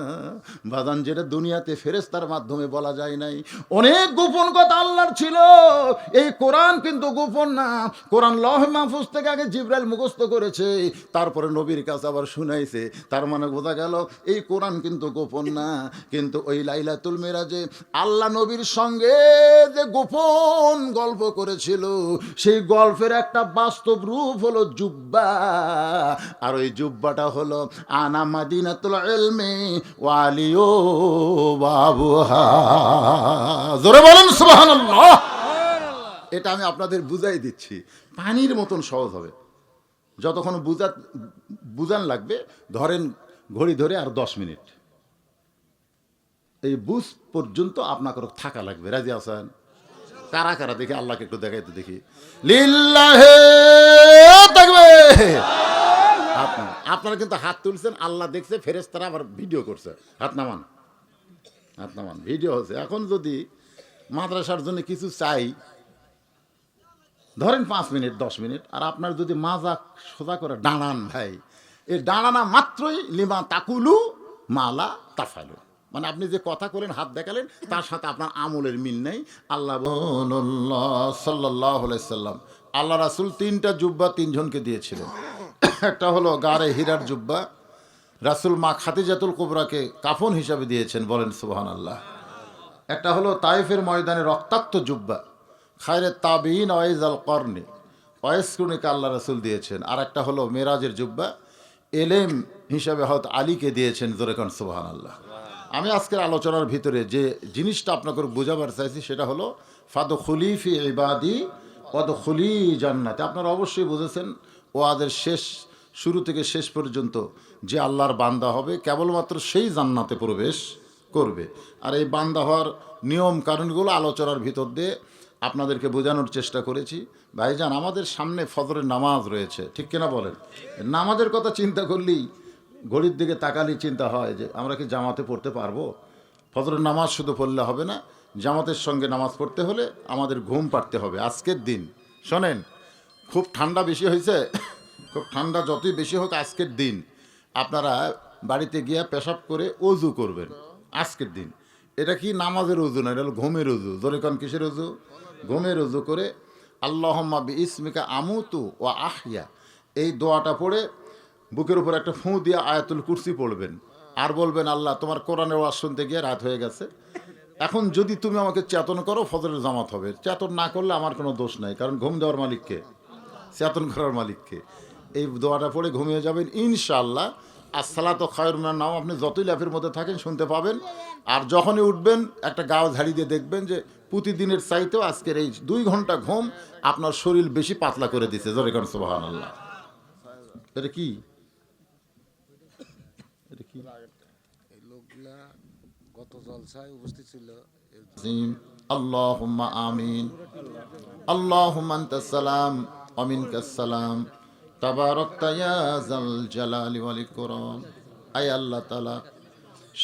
বাজান, যেটা দুনিয়াতে ফেরেশতার মাধ্যমে বলা যায় নাই, অনেক গোপন কথা আল্লাহর ছিল। এই কোরআন কিন্তু গোপন না। কোরআন লৌহ মাহফুজ থেকে আগে জিবরাইল মুখস্থ করেছে, তারপরে নবীর কাছে আবার শুনাইছে। তার মানে বোঝা গেল এই কোরআন কিন্তু গোপন না। কিন্তু ওই লাইলাতুল মিরাজে আল্লাহ নবীর সঙ্গে যে গোপন গল্প করেছিল, সেই গল্পের একটা বাস্তব রূপ হলো জুব্বা। আর ওই জুব্বাটা হলো আনা মাদিনাতুল ইলমি ওয়া আলিউ বাবুহা। জোরে বলেন সুবহানাল্লাহ। এটা আমি আপনাদের বুঝাই দিচ্ছি, পানির মতন সহজ হবে। যতক্ষণ বুঝান লাগবে, ধরেন ঘড়ি ধরে আর 10 মিনিট, এই বুঝ পর্যন্ত আপনাকে থাকা লাগবে। রাজি আছেন? কারা কারা দেখি আল্লাহকে একটু দেখাইতে দেখি। লিল্লাহে তাকবীর। আপনারা কিন্তু হাত তুলছেন, আল্লাহ দেখছে, ফেরেশতারা আবার ভিডিও করছে। হাত নামান, হাত নামান, ভিডিও হচ্ছে। এখন যদি মাদ্রাসার জন্য কিছু চাই, ধরেন 5 মিনিট 10 মিনিট, আর আপনার যদি মাজা সোজা করে দাঁড়ান, ভাই এই দাঁড়ানা মাত্রই লিমা তাকুলু মালা তাফালু, মানে আপনি যে কথা বলেন, হাত দেখালেন, তার সাথে আপনার আমলের মিল নেই। আল্লাহ সাল্লাল্লাহু আলাইহি সাল্লাম, আল্লাহ রাসূল 3টা জুব্বা 3 জনকে দিয়েছিলেন। একটা হলো গারে হীরার জুব্বা, রাসূল মা খাদিজাতুল কুবরাকে কাফন হিসাবে দিয়েছেন, বলেন সুবহানাল্লাহ। একটা হলো তায়েফের ময়দানে রক্তাক্ত জুব্বা, খায়রে তাবিন ওয়াইজাল করনি, ওয়াইসকুনিকে আল্লাহ রাসূল দিয়েছেন। আর একটা হলো মেরাজের জুব্বা, এলেম হিসাবে হয়তো আলীকে দিয়েছেন। জোরে কোন সুবহানাল্লাহ। আমি আজকের আলোচনার ভিতরে যে জিনিসটা আপনাকে বোঝাবার চাইছি সেটা হলো ফাদখুলি ফি ইবাদি ওয়াদখুলি জান্নাতে। আপনারা অবশ্যই বুঝেছেন, ওয়াদের শুরু থেকে শেষ পর্যন্ত যে আল্লাহর বান্দা হবে কেবলমাত্র সেই জান্নাতে প্রবেশ করবে। আর এই বান্দা হওয়ার নিয়ম কারণগুলো আলোচনার ভিতর দিয়ে আপনাদেরকে বোঝানোর চেষ্টা করেছি। ভাইজান, আমাদের সামনে ফজরের নামাজ রয়েছে, ঠিক কিনা বলেন? নামাজের কথা চিন্তা করলেই, ঘড়ির দিকে তাকালেই চিন্তা হয় যে আমরা কি জামাতে পড়তে পারবো? ফজরের নামাজ শুধু পড়লে হবে না, জামাতের সঙ্গে নামাজ পড়তে হলে আমাদের ঘুম পাড়তে হবে। আজকের দিন শোনেন, খুব ঠান্ডা বেশি হয়েছে, খুব ঠান্ডা যতই বেশি হোক, আজকের দিন আপনারা বাড়িতে গিয়ে পেশাব করে অজু করবেন। আজকের দিন এটা কি নামাজের অজু না, এটা হলো ঘুমের অজু। ধরে কোন কিসের অজু? ঘুমের অজু করে আল্লাহুম্মা বিইসমিকা আমুতু ওয়া আহইয়া, এই দোয়াটা পড়ে বুকের উপর একটা ফুঁ দিয়ে আয়াতুল কুরসি পড়বেন, আর বলবেন আল্লাহ তোমার কোরআনের ওয়াজ শুনতে গিয়ে রাত হয়ে গেছে, এখন যদি তুমি আমাকে চেতন করো ফজরের জামাত হবে, চেতন না করলে আমার কোনো দোষ নাই, কারণ ঘুম দেওয়ার মালিককে, চেতন করার মালিককে। এই দোয়াটা পড়ে ঘুমিয়ে যাবেন ইনশাআল্লাহ। আসসালাত খায়রুন মিনান নাওম আপনি যতই ল্যাপের মধ্যে থাকেন শুনতে পাবেন। আর যখনই উঠবেন একটা গাও ঝাড়ি দিয়ে দেখবেন যে প্রতিদিনের চাইতেও আজকের এই 2 ঘন্টা ঘুম আপনার শরীর বেশি পাতলা করে দিচ্ছে। জোরে কারণ সুবহানাল্লাহ। এটা কি এটা কি এই লোকগুলা গত জলসায় উপস্থিত ছিল। আল্লাহুম্মা আমিন। আল্লাহুম্মা আনতাস সালাম ওয়া মিনকাস সালাম তাবারাকতা ইয়া যাল জালালি ওয়াল ইকরাম। আয় আল্লাহ তাআলা,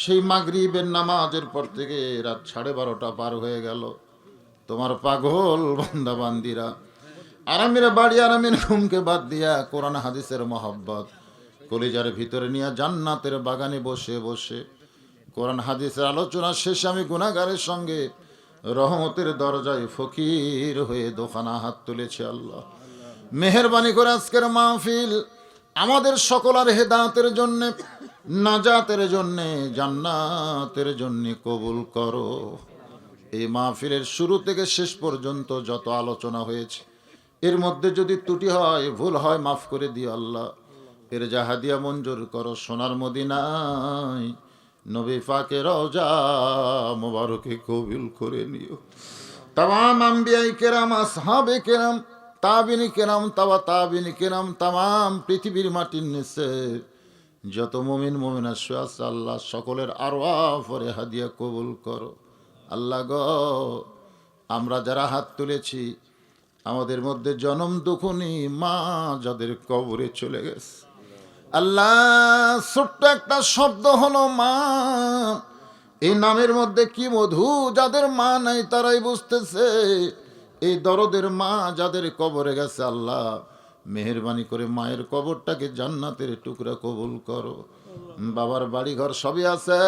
সেই মাগরিবের নামাজের পর থেকে রাত 12:30 পার হয়ে গেল, তোমার পাগল বান্দা বান্দিরা আরামের বাড়ি আরামের ঘুমকে বাদ দিয়া কোরআন হাদিসের মহব্বত কলিজার ভিতরে নিয়ে জান্নাতের বাগানে বসে বসে কোরআন হাদিসের আলোচনা শেষে আমি গুনাহগারের সঙ্গে রহমতের দরজায় ফকির হয়ে দোকানা হাত তুলেছি। আল্লাহ মেহেরবানি করে আজকের মাহফিল আমাদের সকলের হেদায়েতের জন্য, নাজাতের জন্য, জান্নাতের জন্য কবুল করো। এই মাহফিলের শুরু থেকে শেষ পর্যন্ত যত আলোচনা হয়েছে এর মধ্যে যদি ত্রুটি হয়, ভুল হয়, মাফ করে দিও আল্লাহ। এর জাহাদিয়া মঞ্জুর করো সোনার মদিনায় নবী পাকের রওজা মোবারকে কবুল করে নিও। তামাম আম্বিয়াই কেরাম, আসহাবে কেরাম, তাবিনী কেরাম, তাবিনী কেরাম, তামাম পৃথিবীর মাটির নিচে যত মুমিন মুমিনা শুয়ে আছে আল্লাহ সকলের আরওয়াহ পরে হাদিয়া কবুল করো। আল্লাহ গো, আমরা যারা হাত তুলেছি আমাদের মধ্যে জনম দুঃখনী মা যাদের কবরে চলে গেছে আল্লাহ, ছোট্ট একটা শব্দ হলো মা, এই নামের মধ্যে কি মধু, যাদের মা নাই তারাই বুঝতেছে। এই দরদের মা যাদের কবরে গেছে আল্লাহ মেহেরবানি করে মায়ের কবরটাকে জান্নাতের টুকরা কবুল করো। বাবার বাড়ি ঘর সবই আছে,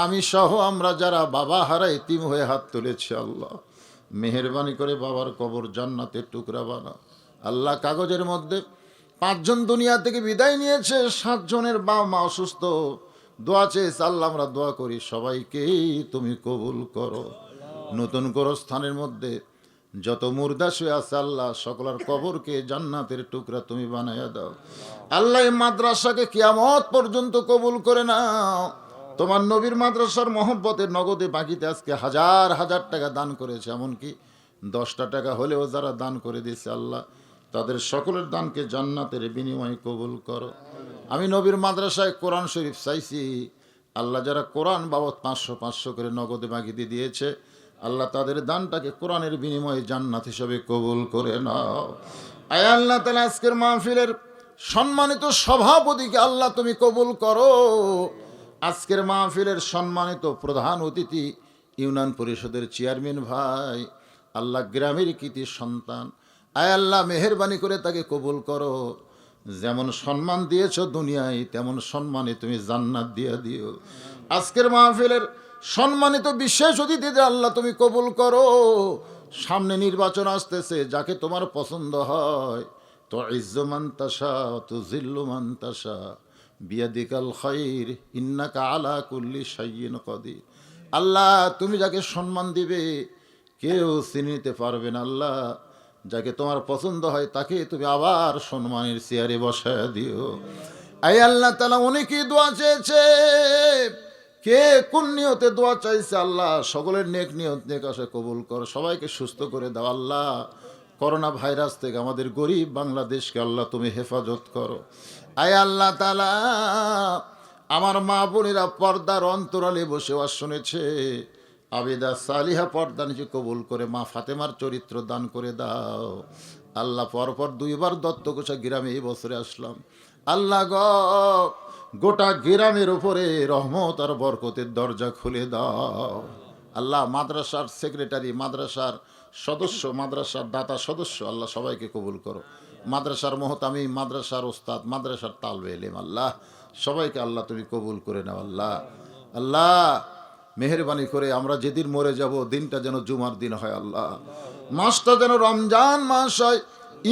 আমি সহ আমরা যারা বাবা হারা এতিম হয়ে হাত তুলেছি আল্লাহ মেহেরবানি করে বাবার কবর জান্নাতের টুকরা বানাও। আল্লাহ কাগজের মধ্যে 5 জন দুনিয়া থেকে বিদায় নিয়েছে, 7 জনের বাবা মা অসুস্থ, দোয়া চেয়েছে আল্লাহ আমরা দোয়া করি সবাইকেই তুমি কবুল করো। নতুন গোরস্থানের মধ্যে যত মুর্দা শুয়ে আছে আল্লাহ সকলের কবরকে জান্নাতের টুকরা তুমি বানাইয়া দাও। আল্লাহ এই মাদ্রাসাকে কিয়ামত পর্যন্ত কবুল করে নাও। তোমার নবীর মাদ্রাসার মহব্বতের নগদে বাকিতে আজকে হাজার হাজার টাকা দান করেছে, এমনকি 10টা টাকা হলেও যারা দান করে দিয়েছে আল্লাহ তাদের সকলের দানকে জান্নাতের বিনিময়ে কবুল করো। আমি নবীর মাদ্রাসায় কোরআন শরীফ চাইছি আল্লাহ, যারা কোরআন বাবদ 500 করে নগদে বাকিতে দিয়েছে আল্লাহ তাদের দানটাকে কোরআনের বিনিময়ে জান্নাত হিসেবে কবুল করে নাও। আয় আল্লাহ তাআলা আজকের মাহফিলের সম্মানিত সভাপতিকে আল্লাহ তুমি কবুল করো। আজকের মাহফিলের সম্মানিত প্রধান অতিথি ইউনিয়ন পরিষদের চেয়ারম্যান ভাই আল্লাহ গ্রামের কৃতি সন্তান, আয় আল্লাহ মেহেরবানি করে তাকে কবুল করো। যেমন সম্মান দিয়েছ দুনিয়ায় তেমন সম্মানে তুমি জান্নাত দিয়ে দিও। আজকের মাহফিলের সম্মানিত বিশেষ অতিথিদের আল্লাহ তুমি কবুল করো। সামনে নির্বাচন আসতেছে, যাকে তোমার পছন্দ হয় তো ইজ্জু মান তাশা তো জিল্লু মান তাশা বিয়াদিকাল খাইর ইন্নাকা আলা কুল্লি শাইইন কাদির। আল্লাহ তুমি যাকে সম্মান দিবে কেউ চিনিতে পারবে না। আল্লাহ যাকে তোমার পছন্দ হয় তাকে তুমি আবার সম্মানের চেয়ারে বসায় দিও। আয় আল্লাহ তাআলা অনেকেই দোয়া চেয়েছে, কে কোন নিয়তে দোয়া চাইছে আল্লাহ সকলের নেক নিয়ত নেক আশা কবুল কর, সবাইকে সুস্থ করে দাও। আল্লাহ করোনা ভাইরাস থেকে আমাদের গরিব বাংলাদেশকে আল্লাহ তুমি হেফাজত করো। আয় আল্লাহ তাআলা আমার মা বোনেরা পর্দার অন্তরালে বসে ওয়াজ শুনেছে, আবেদা সালিহা পর্দা নিচে কবুল করে মা ফাতেমার চরিত্র দান করে দাও। আল্লাহ পরপর 2বার দত্তকোষা গ্রামে এই বছরে আসলাম আল্লাহ গো, গোটা গ্রামের উপরে রহমত আর বরকতের দরজা খুলে দাও। আল্লাহ মাদ্রাসার সেক্রেটারি, মাদ্রাসার সদস্য, মাদ্রাসার দাতা সদস্য আল্লাহ সবাইকে কবুল করো। মাদ্রাসার মহতামি, মাদ্রাসার ওস্তাদ, মাদ্রাসার তালবে ইলম আল্লাহ সবাইকে আল্লাহ তুমি কবুল করে নাও। আল্লাহ আল্লাহ মেহেরবানি করে আমরা যেদিন মরে যাব দিনটা যেন জুমার দিন হয় আল্লাহ, মাসটা যেন রমজান মাস হয়,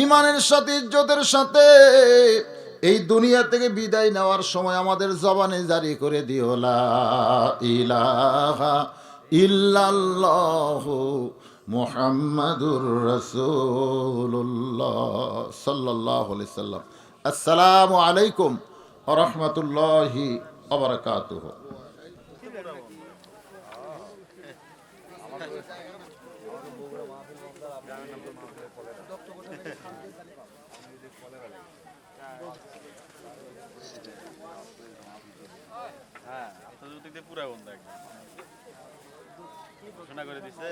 ইমানের সাথে ইজ্জতের সাথে এই দুনিয়া থেকে বিদায় নেওয়ার সময় আমাদের জবানে জারি করে দিও লা ইলাহা ইল্লাল্লাহু মুহাম্মাদুর রাসূলুল্লাহ সাল্লাল্লাহু আলাইহি সাল্লাম। আসসালামু আলাইকুম ওয়া রাহমাতুল্লাহি ওয়া বারাকাতুহু। হ্যাঁ আপনাদের দিক দিয়ে পুরা বন্ধ একদম ঘোষণা করে দিছে